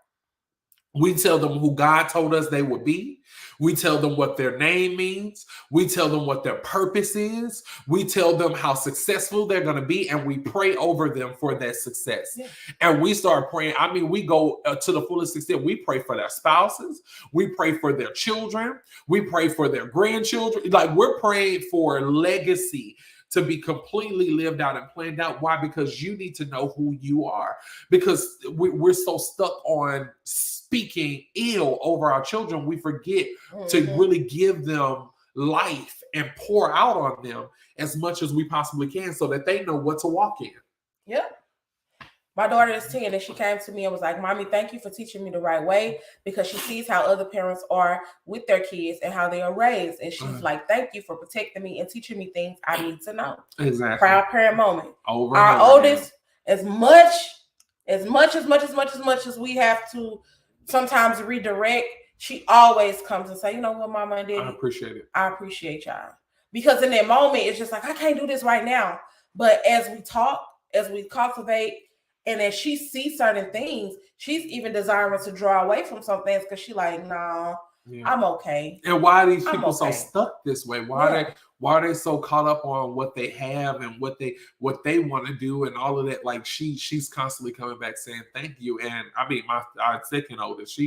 We tell them who God told us they would be. We tell them what their name means. We tell them what their purpose is. We tell them how successful they're going to be, and we pray over them for their success. Yeah. And we start praying. I mean, we go to the fullest extent. We pray for their spouses. We pray for their children. We pray for their grandchildren. Like, we're praying for legacy to be completely lived out and planned out. Why? Because you need to know who you are. Because we're so stuck on speaking ill over our children, we forget to really give them life and pour out on them as much as we possibly can so that they know what to walk in. Yep. My daughter is 10 and she came to me and was like, Mommy, thank you for teaching me the right way, because she sees how other parents are with their kids and how they are raised. And she's like, thank you for protecting me and teaching me things I need to know. Exactly. Proud parent moment. Our oldest, as much as we have to sometimes redirect, she always comes and say, you know what, Mama and Daddy? I appreciate it. I appreciate y'all. Because in that moment, it's just like, I can't do this right now. But as we talk, as we cultivate, and as she sees certain things, she's even desiring to draw away from some things because she's like, nah, I'm okay. And why are these people so stuck this way? Why are they so caught up on what they have and what they want to do and all of that? Like she's constantly coming back saying thank you. And I mean, our second oldest,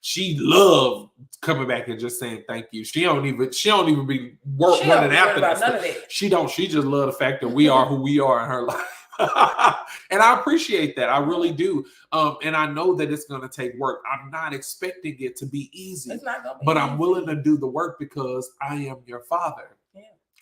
she loved coming back and just saying thank you. She don't even be running after that stuff. She just love the fact that we are who we are in her life. And I appreciate that. I really do. And I know that it's going to take work. I'm not expecting it to be easy. It's not gonna be easy. I'm willing to do the work because I am your father. Yeah.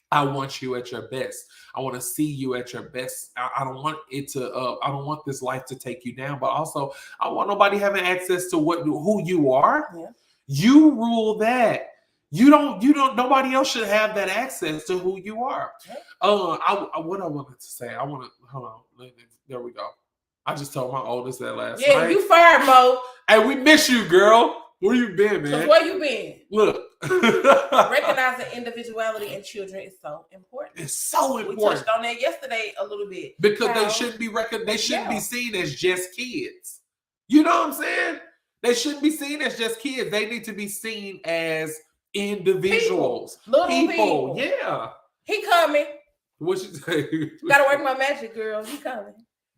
I want you at your best. I want to see you at your best. I don't want it to. I don't want this life to take you down. But also, I want nobody having access to who you are. Yeah. You rule that. You don't. Nobody else should have that access to who you are. Yeah. What I wanted to say. Hold on. There we go. I just told my oldest that last night. Yeah, you fired, Mo. Hey, we miss you, girl. Where you been, man? So where you been? Look. Recognizing individuality in children is so important. It's so important. We touched on that yesterday a little bit. Because they shouldn't be They shouldn't be seen as just kids. You know what I'm saying? They shouldn't be seen as just kids. They need to be seen as individuals. People. Yeah. He coming. What you say? Gotta work my magic, girl. He coming.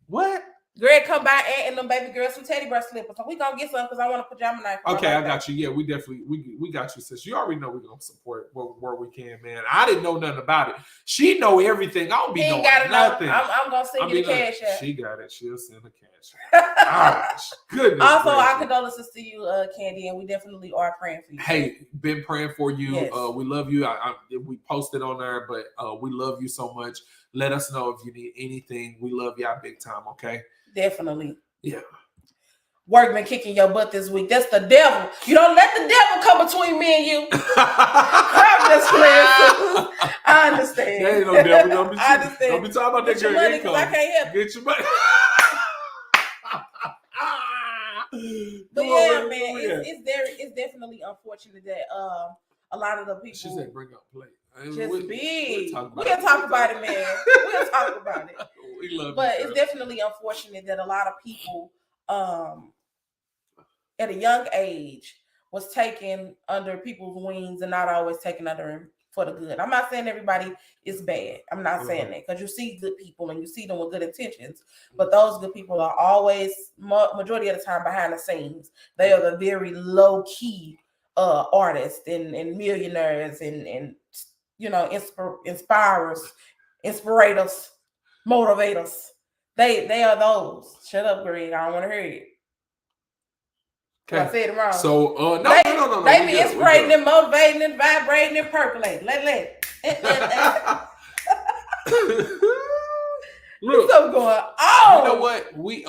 What? Greg come by and them baby girls some teddy bear slippers. So we gonna get some because I want a pajama night. Okay, I got you. Yeah, we definitely we got you, sis. You already know we're gonna support where we can, man. I didn't know nothing about it. She know everything. I don't be knowing nothing. I'm gonna send you the cash app. She got it. She'll send the cash app. Gosh, goodness. Also, our condolences to you, Candy, and we definitely are praying for you. Hey, been praying for you. Yes. We love you. We posted on there, but we love you so much. Let us know if you need anything. We love y'all big time. Okay. Definitely. Yeah. Work been kicking your butt this week. That's the devil. You don't let the devil come between me and you. I'm just playing. I understand. There ain't no devil. I understand. Don't be talking about that girl income. I can't help. Get your money. But yeah, man, it's definitely unfortunate that a lot of the people. She said, "Bring up plate." We'll talk about it, man. We'll talk about it. We love but you, it's definitely unfortunate that a lot of people at a young age was taken under people's wings and not always taken under for the good. I'm not saying everybody is bad. I'm not saying that, because you see good people and you see them with good intentions, but those good people are always, majority of the time, behind the scenes. They are the very low key artists and millionaires and you know, inspirators, motivators. They are those. Shut up, Greg. I don't want to hear it. Okay. I said it wrong. So no. They be inspirating and motivating and vibrating and percolating. Let. Look, something going on. You know what? We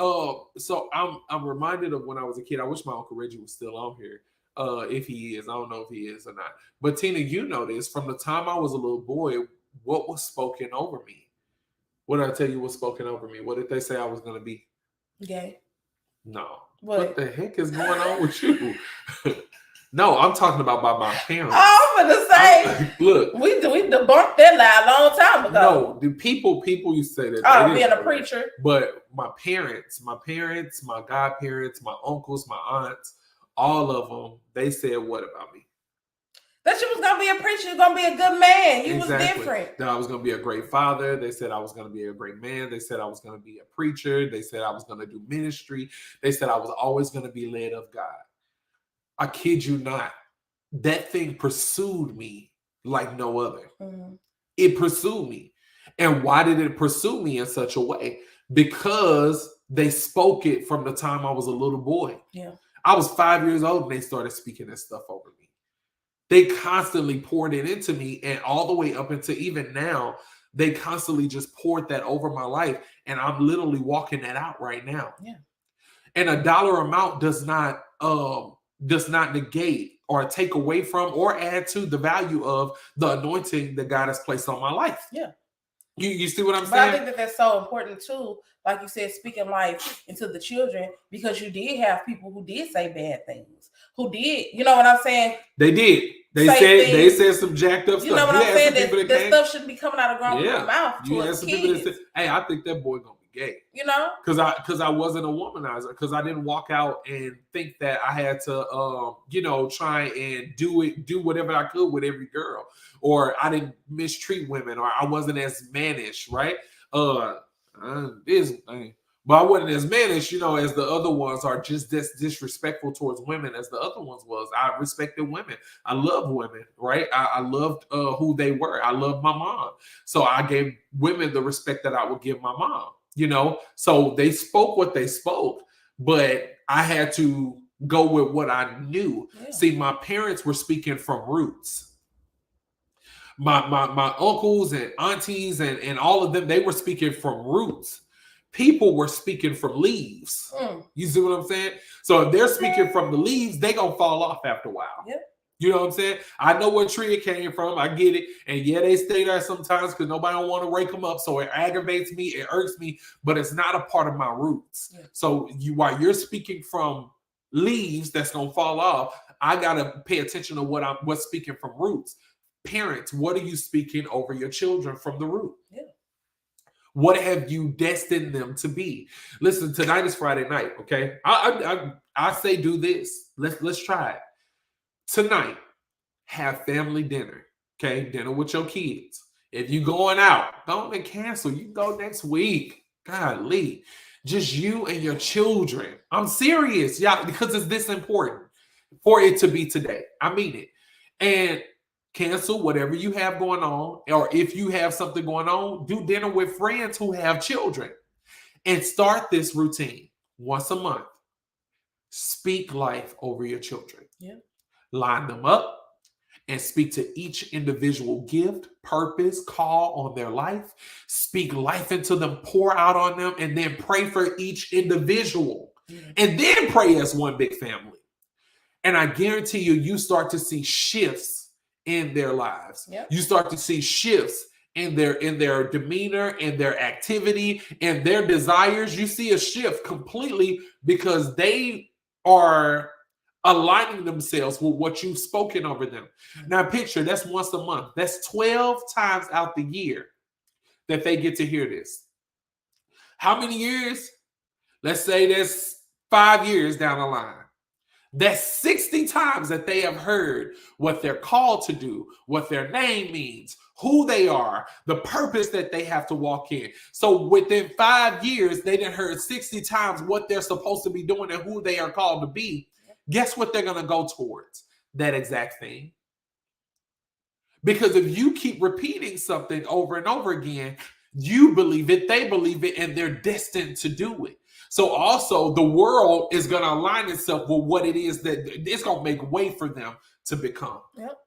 so I'm reminded of when I was a kid. I wish my Uncle Reggie was still on here. If he is, I don't know if he is or not. But Tina, you know this from the time I was a little boy. What was spoken over me? What did I tell you was spoken over me? What did they say I was going to be? Gay. No. What the heck is going on with you? No, I'm talking about by my parents. I'm gonna say, look, we debunked that lie a long time ago. No, the people used to say that. Oh, being a preacher. But my parents, my godparents, my uncles, my aunts, all of them, they said what about me? That you was gonna be a preacher, you was gonna be a good man. You was different. That I was gonna be a great father. They said I was gonna be a great man. They said I was gonna be a preacher. They said I was gonna do ministry. They said I was always gonna be led of God. I kid you not. That thing pursued me like no other. Mm-hmm. It pursued me. And why did it pursue me in such a way? Because they spoke it from the time I was a little boy. Yeah. I was 5 years old and they started speaking this stuff over me. They constantly poured it into me, and all the way up into even now, they constantly just poured that over my life, and I'm literally walking that out right now. Yeah. And a dollar amount does not negate or take away from or add to the value of the anointing that God has placed on my life. Yeah. You see what I'm saying? But I think that that's so important too. Like you said, speaking life into the children, because you did have people who did say bad things, who did, you know what I'm saying? They did. They said some jacked up stuff. You know what I'm saying? That stuff shouldn't be coming out of grown people's mouth to us kids. People that said, hey, I think that boy gonna be gay. You know? Because I wasn't a womanizer. Because I didn't walk out and think that I had to try and do whatever I could with every girl. Or I didn't mistreat women, or I wasn't as mannish, right? But I wasn't as mannish, as the other ones are, just disrespectful towards women as the other ones was. I respected women. I loved women, right? I loved who they were. I loved my mom. So I gave women the respect that I would give my mom, So they spoke what they spoke, but I had to go with what I knew. Yeah. See, my parents were speaking from roots. My uncles and aunties and all of them, they were speaking from roots. People were speaking from leaves. You see what I'm saying? So if they're speaking from the leaves, they gonna fall off after a while. Yeah. You know what I'm saying? I know what tree it came from. I get it. And yeah, they stay there sometimes because nobody don't want to rake them up. So it aggravates me. It irks me. But it's not a part of my roots. Yeah. So while you're speaking from leaves that's gonna fall off, I gotta pay attention to what's speaking from roots. Parents, what are you speaking over your children from the root? Yeah. What have you destined them to be? Listen, tonight is Friday night, okay? I say do this. Let's try it. Tonight, have family dinner, okay? Dinner with your kids. If you going out, don't cancel. You can go next week. Golly. Just you and your children. I'm serious, y'all, because it's this important for it to be today. I mean it. And cancel whatever you have going on, or if you have something going on, do dinner with friends who have children and start this routine once a month. Speak life over your children. Yeah. Line them up and speak to each individual gift, purpose, call on their life. Speak life into them, pour out on them, and then pray for each individual. Yeah. And then pray as one big family. And I guarantee you start to see shifts in their lives. Yep. You start to see shifts in their demeanor, in their activity, and their desires. You see a shift completely because they are aligning themselves with what you've spoken over them. Mm-hmm. Now picture, that's once a month. That's 12 times out the year that they get to hear this. How many years? Let's say that's 5 years down the line. That's 60 times that they have heard what they're called to do, what their name means, who they are, the purpose that they have to walk in. So within 5 years, they done heard 60 times what they're supposed to be doing and who they are called to be. Guess what they're going to go towards? That exact thing. Because if you keep repeating something over and over again, you believe it, they believe it, and they're destined to do it. So also the world is going to align itself with what it is that it's going to make way for them to become. Yep.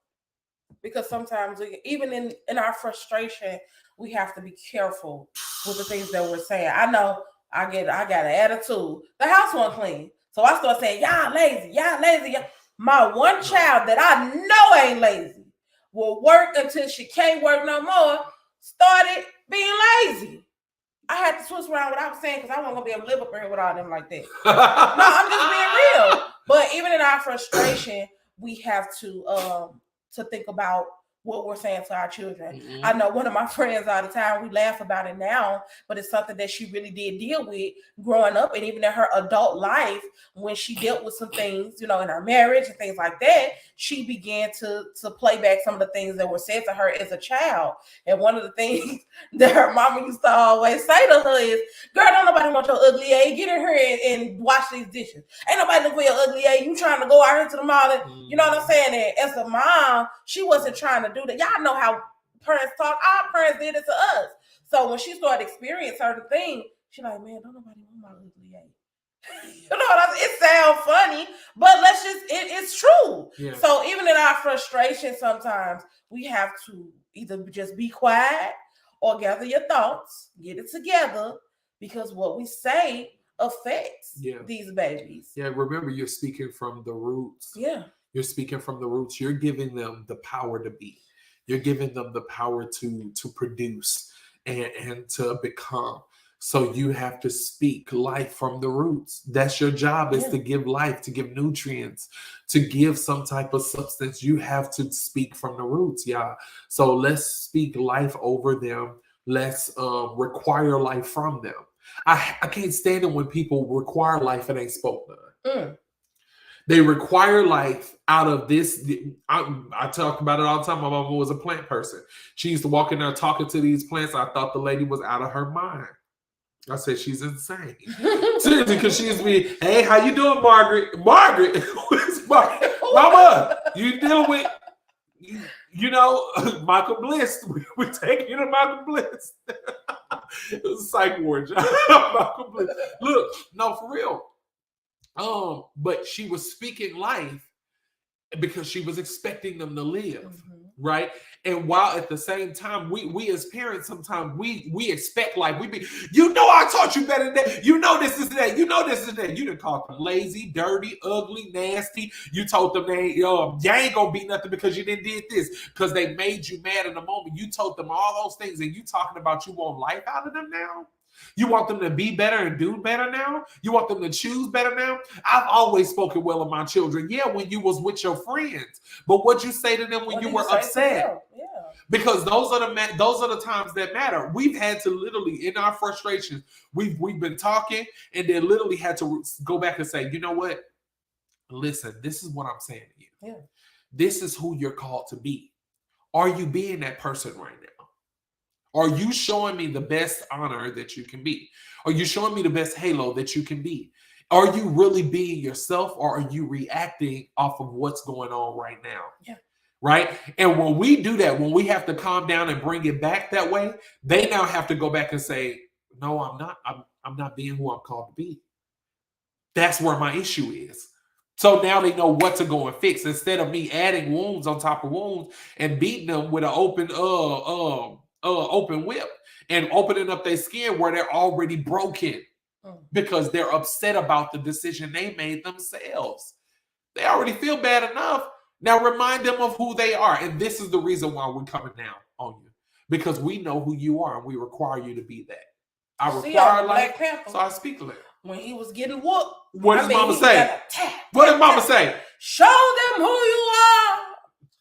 Because sometimes even in our frustration, we have to be careful with the things that we're saying. I know I got an attitude. The house wasn't clean. So I start saying, y'all lazy. My one child that I know ain't lazy will work until she can't work no more, started being lazy. I had to switch around what I was saying because I wasn't going to be able to live up here with all them like that. No, I'm just being real. But even in our frustration, we have to think about what we're saying to our children. Mm-hmm. I know one of my friends all the time, we laugh about it now, but it's something that she really did deal with growing up, and even in her adult life, when she dealt with some things, in her marriage and things like that, she began to play back some of the things that were said to her as a child. And one of the things that her mama used to always say to her is, girl, don't nobody want your ugly ass. Get in here and wash these dishes. Ain't nobody looking for your ugly ass. You trying to go out here to the mall and, you know what I'm saying? And as a mom, she wasn't trying to do that. Y'all know how parents talk. Our parents did it to us. So when she started experiencing certain things, she's like, man, don't nobody want my ugly ass. You know what I mean? It sounds funny, but it's true. Yeah. So even in our frustration, sometimes we have to either just be quiet or gather your thoughts, get it together, because what we say affects these babies. Yeah, remember, you're speaking from the roots. Yeah. You're speaking from the roots. You're giving them the power to be. You're giving them the power to produce and to become. So you have to speak life from the roots. That's your job, is to give life, to give nutrients, to give some type of substance. You have to speak from the roots, y'all. So let's speak life over them. Let's require life from them. I can't stand it when people require life and ain't spoke none. They require life out of this. I talk about it all the time. My mama was a plant person. She used to walk in there talking to these plants. I thought the lady was out of her mind. I said, she's insane. Seriously, because she used to be, hey, how you doing, Margaret? Margaret? Who's Margaret? Mama, you dealing with, Michael Bliss. We're taking you to Michael Bliss. It was a psych ward job. Michael Bliss. Look, no, for real. But she was speaking life because she was expecting them to live, right? And while at the same time, we as parents, sometimes we expect life. We be, I taught you better than that. This is that. This is that. You done called them lazy, dirty, ugly, nasty. You told them you ain't gonna be nothing because you didn't did this, because they made you mad in the moment. You told them all those things, and you talking about you want life out of them now? You want them to be better and do better now? You want them to choose better now? I've always spoken well of my children. Yeah, when you was with your friends. But what'd you say to them when you were upset? Yeah. Because those are the times that matter. We've had to literally, in our frustrations, we've been talking, and then literally had to go back and say, you know what? Listen, this is what I'm saying to you. Yeah. This is who you're called to be. Are you being that person right now? Are you showing me the best honor that you can be? Are you showing me the best halo that you can be? Are you really being yourself, or are you reacting off of what's going on right now? Yeah. Right? And when we do that, when we have to calm down and bring it back that way, they now have to go back and say, no, I'm not. I'm not being who I'm called to be. That's where my issue is. So now they know what to go and fix, instead of me adding wounds on top of wounds and beating them with an open whip and opening up their skin where they're already broken because they're upset about the decision they made themselves. They already feel bad enough. Now remind them of who they are. And this is the reason why we're coming down on you, because we know who you are and we require you to be that. I require life, so I speak life. When he was getting whooped, what does mama say? What did mama say? Show them who you are.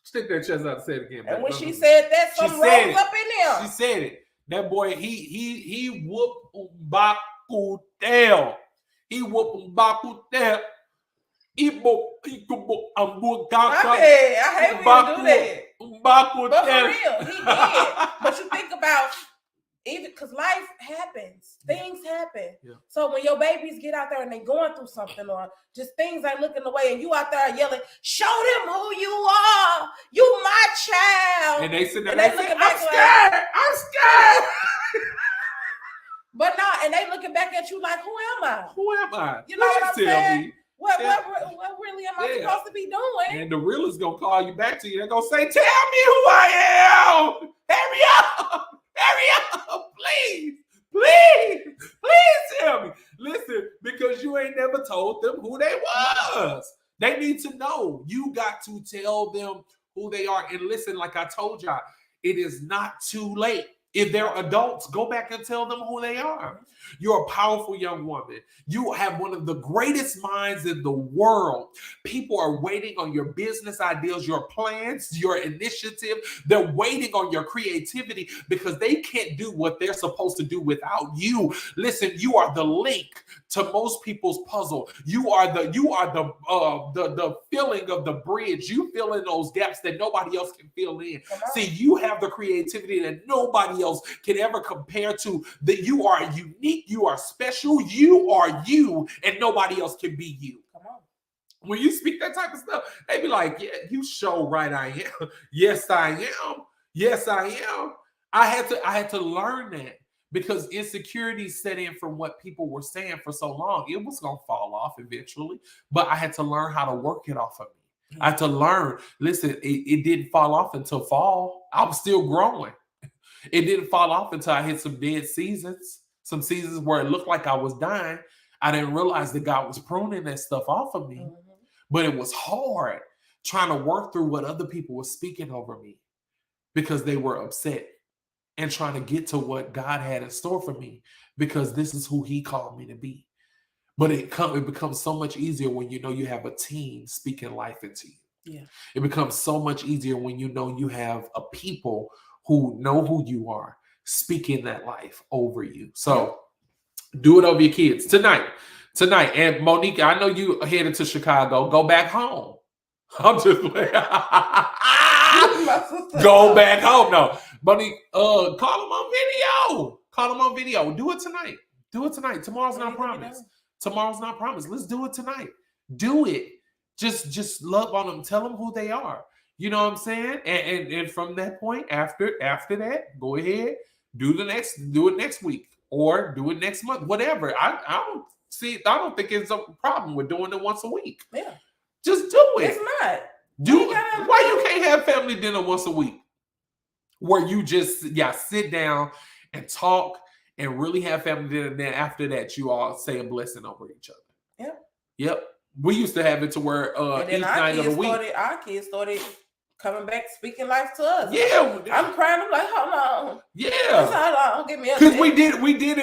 Stick that chest out and say it again. And when she said that, something rose up in there. She said it. That boy, he whooped Mbaku down. He whooped Mbaku down. I hate when you do that. But for real, he did. But you think about, even because life happens, things happen. Yeah. So when your babies get out there and they going through something, or just things ain't looking the way, and you out there yelling, "Show them who you are! You my child!" And they sit there and and they say, looking "I'm back scared. like, I'm scared." But no, and they looking back at you like, "Who am I? Who am I? You know what I'm Please tell saying? me. What really am I Yeah. supposed to be doing?" And the realest gonna call you back to you. They're gonna say, "Tell me who I am. Hurry up. Hurry up. Please tell me." Listen, because you ain't never told them who they was. They need to know. You got to tell them who they are. And listen, like I told y'all, it is not too late. If they're adults, go back and tell them who they are. You're a powerful young woman. You have one of the greatest minds in the world. People are waiting on your business ideas, your plans, your initiative. They're waiting on your creativity because they can't do what they're supposed to do without you. Listen, you are the link to most people's puzzle. You are the filling of the bridge. You fill in those gaps that nobody else can fill in. See, you have the creativity that nobody else can ever compare to. That you are unique, you are special, you are you, and nobody else can be you. Come on. When you speak that type of stuff, they be like, "Yeah, you show right I am." Yes, I am. Yes, I am. I had to learn that. Because insecurity set in from what people were saying for so long. It was going to fall off eventually, but I had to learn how to work it off of me. I had to learn, listen, it didn't fall off until fall. I was still growing. It didn't fall off until I hit some dead seasons, some seasons where it looked like I was dying. I didn't realize that God was pruning that stuff off of me, but it was hard trying to work through what other people were speaking over me because they were upset. And trying to get to what God had in store for me because this is who he called me to be. But it becomes so much easier when you know you have a team speaking life into you. Yeah. It becomes so much easier when you know you have a people who know who you are speaking that life over you. So do it over your kids tonight. And Monique, I know you headed to Chicago. Go back home. I'm just like, go back home. No, Monique, call them on video. Call them on video. Do it tonight. Tomorrow's not promised. Let's do it tonight. Do it. Just love on them. Tell them who they are. You know what I'm saying? And from that point, after that, go ahead. Do it next week or do it next month. Whatever. I don't think it's a problem with doing it once a week. Yeah. Just do it. It's not. Why you can't have family dinner once a week? Where you just sit down and talk and really have family dinner. And then after that, you all say a blessing over each other. Yep. We used to have it to where each night of the week. Our kids started coming back speaking life to us. Yeah. I'm crying. I'm like, hold on. Yeah. Hold on. Get me up. Because we did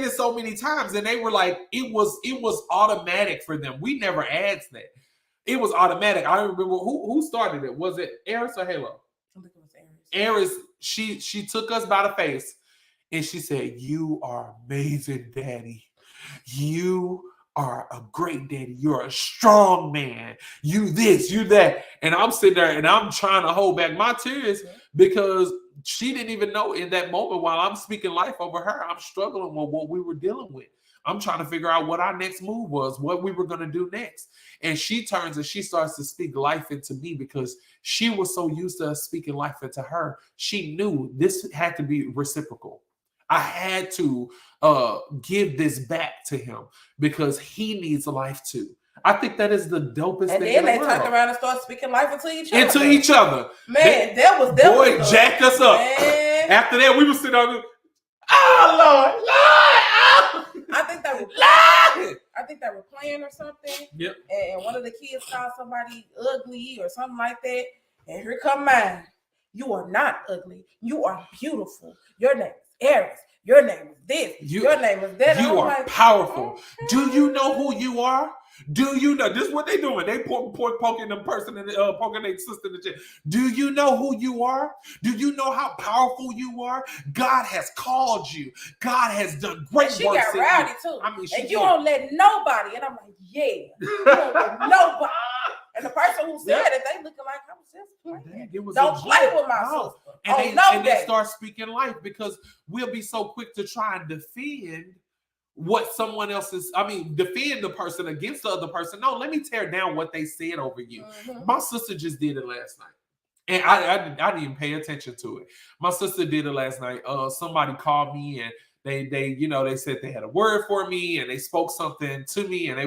it so many times, and they were like, it was automatic for them. We never asked that. It was automatic. I don't remember who started it. Was it Eris or Halo? I think it was Eris. Eris, she took us by the face and she said, "You are amazing, Daddy. You are a great daddy. You're a strong man. You this, you that." And I'm sitting there and I'm trying to hold back my tears because she didn't even know in that moment while I'm speaking life over her, I'm struggling with what we were dealing with. I'm trying to figure out what our next move was, what we were going to do next. And she turns and she starts to speak life into me because she was so used to us speaking life into her. She knew this had to be reciprocal. I had to give this back to him because he needs life too. I think that is the dopest thing. And then they turned around and started speaking life into each other. Man, that was boy, jacked us up. Man. After that, we were sitting on the, oh, Lord. Oh. I think they were playing. I think they were playing or something. Yep. And one of the kids called somebody ugly or something like that. And here come mine. You are not ugly. You are beautiful. Your name is Eris. Your name is this. Your name is that. You are like, powerful. Okay. Do you know who you are? Do you know? This is what they're doing. They poking the person and poking their sister in the chest. Do you know who you are? Do you know how powerful you are? God has called you. God has done great work. She got rowdy too. I mean, and you don't let nobody. And I'm like, yeah, you don't want nobody. And the person who said it, they looking like I was just playing. Don't play with my sister. And they start speaking life because we'll be so quick to try and defend what someone else is. I mean, defend the person against the other person. No, let me tear down what they said over you. My sister just did it last night. And I didn't even pay attention to it. My sister did it last night. Somebody called me and they said they had a word for me and they spoke something to me and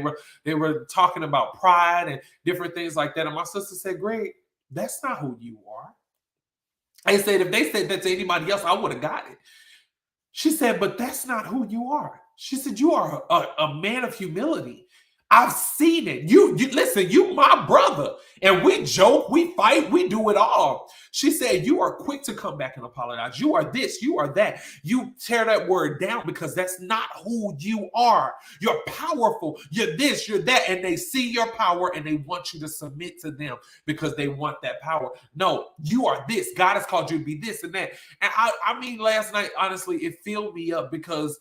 they were talking about pride and different things like that. And my sister said, Greg, that's not who you are. I said, if they said that to anybody else, I would have got it. She said, but that's not who you are. She said, you are a man of humility. I've seen it. You listen, you my brother. And we joke, we fight, we do it all. She said, you are quick to come back and apologize. You are this, you are that. You tear that word down because that's not who you are. You're powerful. You're this, you're that. And they see your power and they want you to submit to them because they want that power. No, you are this. God has called you to be this and that. And I mean, last night, honestly, it filled me up because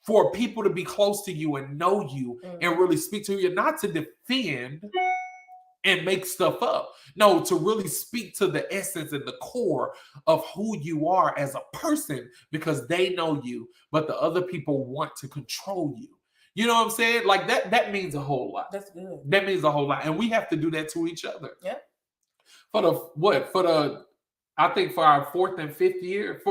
for people to be close to you and know you and really speak to you, not to defend and make stuff up. No, to really speak to the essence and the core of who you are as a person because they know you, but the other people want to control you. You know what I'm saying? Like that means a whole lot. That's good. That means a whole lot. And we have to do that to each other. Yeah. I think for our fourth and fifth year,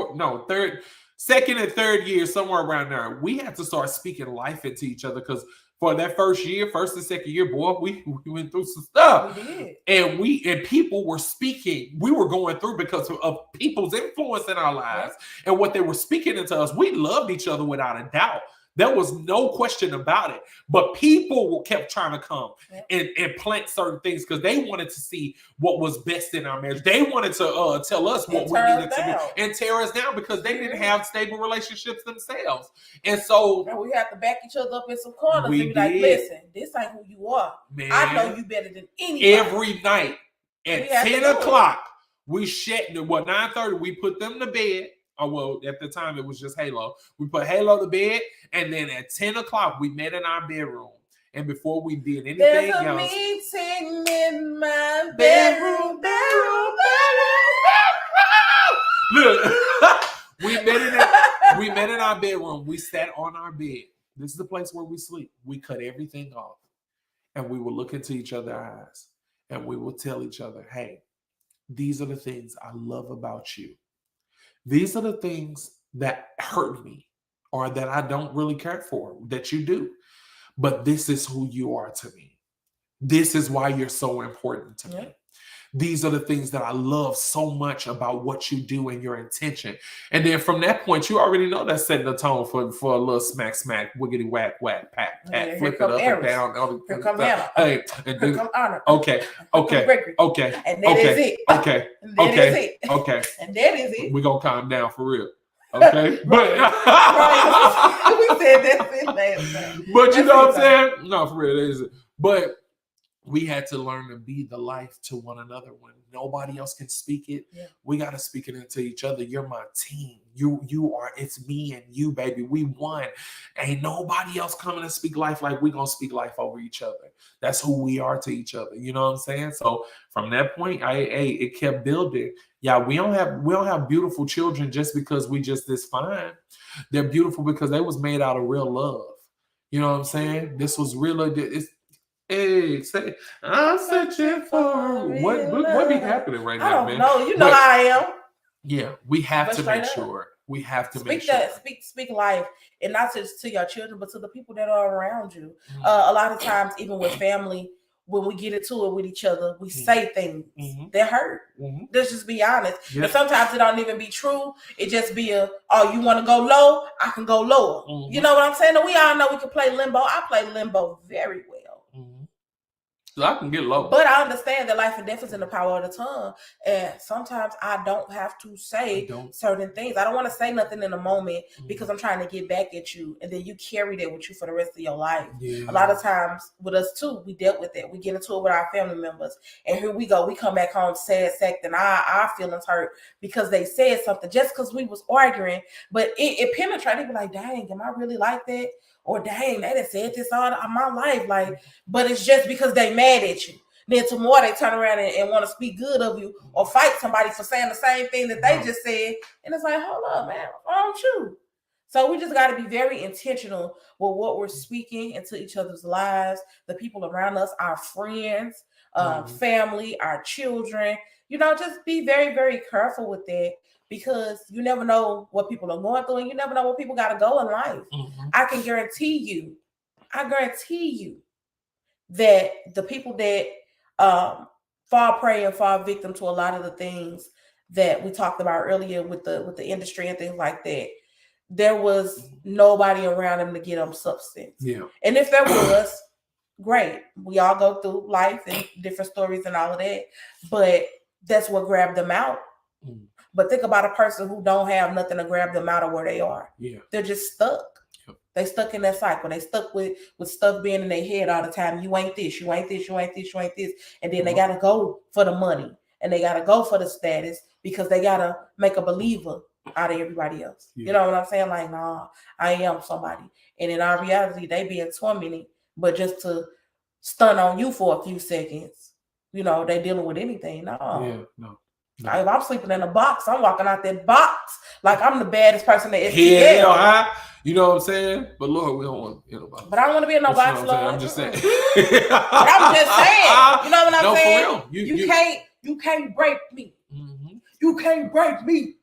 second and third year, somewhere around there, we had to start speaking life into each other because for that first and second year, boy, we went through some stuff. We did. And people were speaking. We were going through because of people's influence in our lives and what they were speaking into us. We loved each other without a doubt. There was no question about it. But people kept trying to come and plant certain things because they wanted to see what was best in our marriage. They wanted to tell us what we needed to do and tear us down because they didn't have stable relationships themselves. And so we have to back each other up in some corners and be like, listen, this ain't who you are. Man, I know you better than anybody. Every night at 10 o'clock, we shut 9:30, we put them to bed. Oh, well, at the time, it was just Halo. We put Halo to bed, and then at 10 o'clock, we met in our bedroom. And before we did anything else... There's a meeting in my bedroom. Look, we met in our bedroom. We sat on our bed. This is the place where we sleep. We cut everything off, and we would look into each other's eyes, and we would tell each other, hey, these are the things I love about you. These are the things that hurt me or that I don't really care for, that you do. But this is who you are to me. This is why you're so important to me. These are the things that I love so much about what you do and your intention. And then from that point, you already know that's setting the tone for a little smack, wiggity, whack, pat, flip it up and down. Here come Anna. Hey, here come Anna. Okay. And that is it. Okay. And that is it. Okay. And that is it. We're going to calm down for real. Okay? But we said that's it last time. But you know what I'm saying? No, for real, that is it. But we had to learn to be the life to one another. When nobody else can speak it, we got to speak it into each other. You're my team. You are, it's me and you, baby. We won. Ain't nobody else coming to speak life like we gonna speak life over each other. That's who we are to each other. You know what I'm saying? So from that point, it kept building. Yeah, we don't have beautiful children just because we just this fine. They're beautiful because they was made out of real love. You know what I'm saying? This was real. Hey, say, I'm searching for what be happening right now, man? I don't know. You know how I am. Yeah, we have to make sure. We have to make sure. Speak life, and not just to your children, but to the people that are around you. A lot of times, even with family, when we get into it with each other, we say things that hurt. Let's just be honest. And sometimes it don't even be true. It just be you want to go low? I can go lower. You know what I'm saying? And we all know we can play limbo. I play limbo very well. So I can get low. But I understand that life and death is in the power of the tongue. And sometimes I don't have to say certain things. I don't want to say nothing in a moment because I'm trying to get back at you. And then you carry that with you for the rest of your life. Yeah. A lot of times with us too, we dealt with it. We get into it with our family members. And here we go. We come back home sad, sacked, and our feelings hurt because they said something just because we was arguing. But it penetrated. They be like, dang, am I really like that? or dang, they done said this all my life. Like, but it's just because they mad at you. Then tomorrow they turn around and want to speak good of you or fight somebody for saying the same thing that they just said. And it's like, hold up, man, why don't you? So we just got to be very intentional with what we're speaking into each other's lives, the people around us, our friends, family, our children. Just be very, very careful with that, because you never know what people are going through, and you never know what people got to go in life. I can guarantee you that the people that fall prey and fall victim to a lot of the things that we talked about earlier with the industry and things like that, there was nobody around them to get them substance. Yeah. And if there was, great. We all go through life and different stories and all of that, but that's what grabbed them out. But think about a person who don't have nothing to grab them out of where they are. Yeah. They're just stuck. They stuck in that cycle. They stuck with stuff being in their head all the time. You ain't this, you ain't this, you ain't this, you ain't this. And then they got to go for the money, and they got to go for the status, because they got to make a believer out of everybody else. Yeah. You know what I'm saying? Like, nah, I am somebody. And in our reality, they being tormented, but just to stun on you for a few seconds, they dealing with anything. No. Yeah, no. If I'm sleeping in a box, I'm walking out that box like I'm the baddest person that is. Yeah, you know what I'm saying? But Lord, we don't want But I don't want to be in no box, Lord. I'm just saying. But I'm just saying. You know what I'm saying? For real. You can't break me. Mm-hmm. You can't break me.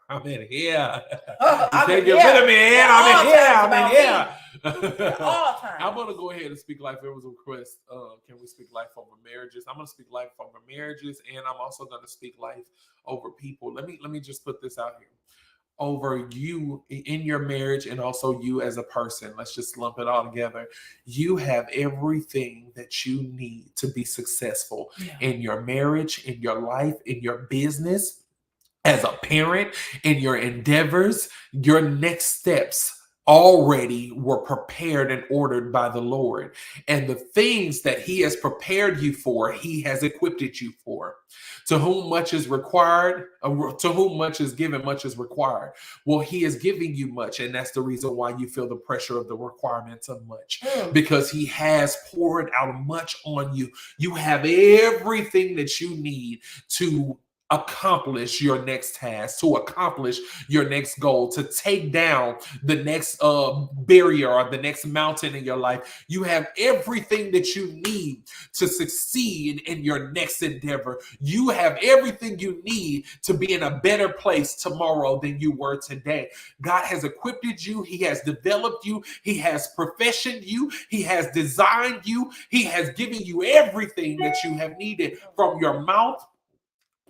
I'm in here. You can't get rid of me, man. I'm in here. All time. I'm gonna go ahead and speak life. There was a request. Can we speak life over marriages? I'm gonna speak life over marriages, and I'm also gonna speak life over people. Let me just put this out here. Over you in your marriage, and also you as a person. Let's just lump it all together. You have everything that you need to be successful in your marriage, in your life, in your business, as a parent, in your endeavors. Your next steps already were prepared and ordered by the Lord. And the things that he has prepared you for, he has equipped you for. To whom much is required, to whom much is given, much is required. Well, he is giving you much, and that's the reason why you feel the pressure of the requirements of much, because he has poured out much on you. You have everything that you need to accomplish your next task, to accomplish your next goal, to take down the next barrier or the next mountain in your life. You have everything that you need to succeed in your next endeavor. You have everything you need to be in a better place tomorrow than you were today. God has equipped you. He has developed you. He has professioned you. He has designed you. He has given you everything that you have needed, from your mouth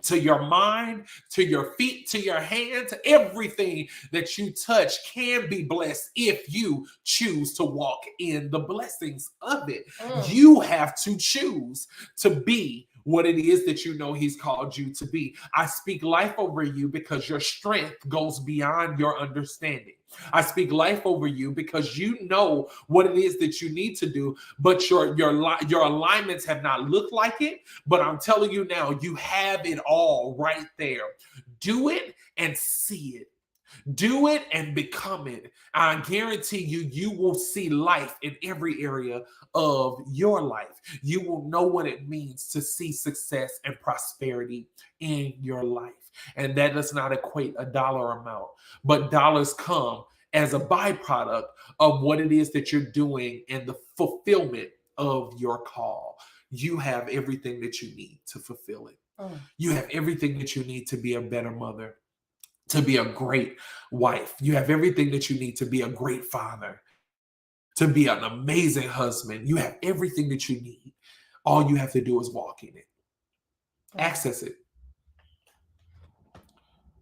to your mind, to your feet, to your hands. Everything that you touch can be blessed if you choose to walk in the blessings of it. You have to choose to be what it is that you know he's called you to be. I speak life over you because your strength goes beyond your understanding. I speak life over you because you know what it is that you need to do, but your alignments have not looked like it. But I'm telling you now, you have it all right there. Do it and see it. Do it and become it. I guarantee you, you will see life in every area of your life. You will know what it means to see success and prosperity in your life. And that does not equate a dollar amount, but dollars come as a byproduct of what it is that you're doing and the fulfillment of your call. You have everything that you need to fulfill it. You have everything that you need to be a better mother, to be a great wife. You have everything that you need to be a great father, to be an amazing husband. You have everything that you need. All you have to do is walk in it. Access it.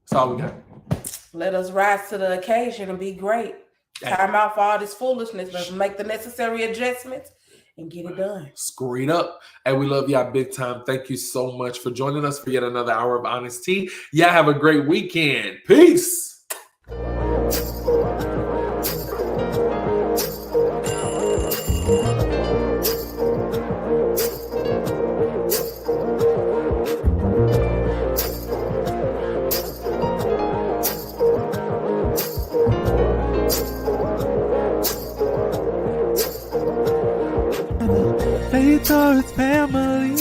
That's all we got. Let us rise to the occasion and be great. Time out for all this foolishness. Let's make the necessary adjustments and get it done. Screw it up. And we love y'all big time. Thank you so much for joining us for yet another hour of Honest Tea. Y'all have a great weekend. Peace. or it's family,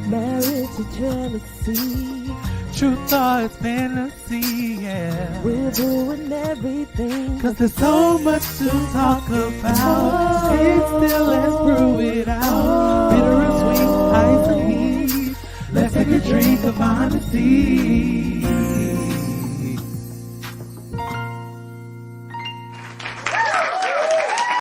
marriage to jealousy. Truth or it's fantasy, yeah. We're doing everything. Cause there's so much to talk about. Sit still, let's prove it out. Bitter or sweet, ice or heat. Let's take a drink of honesty.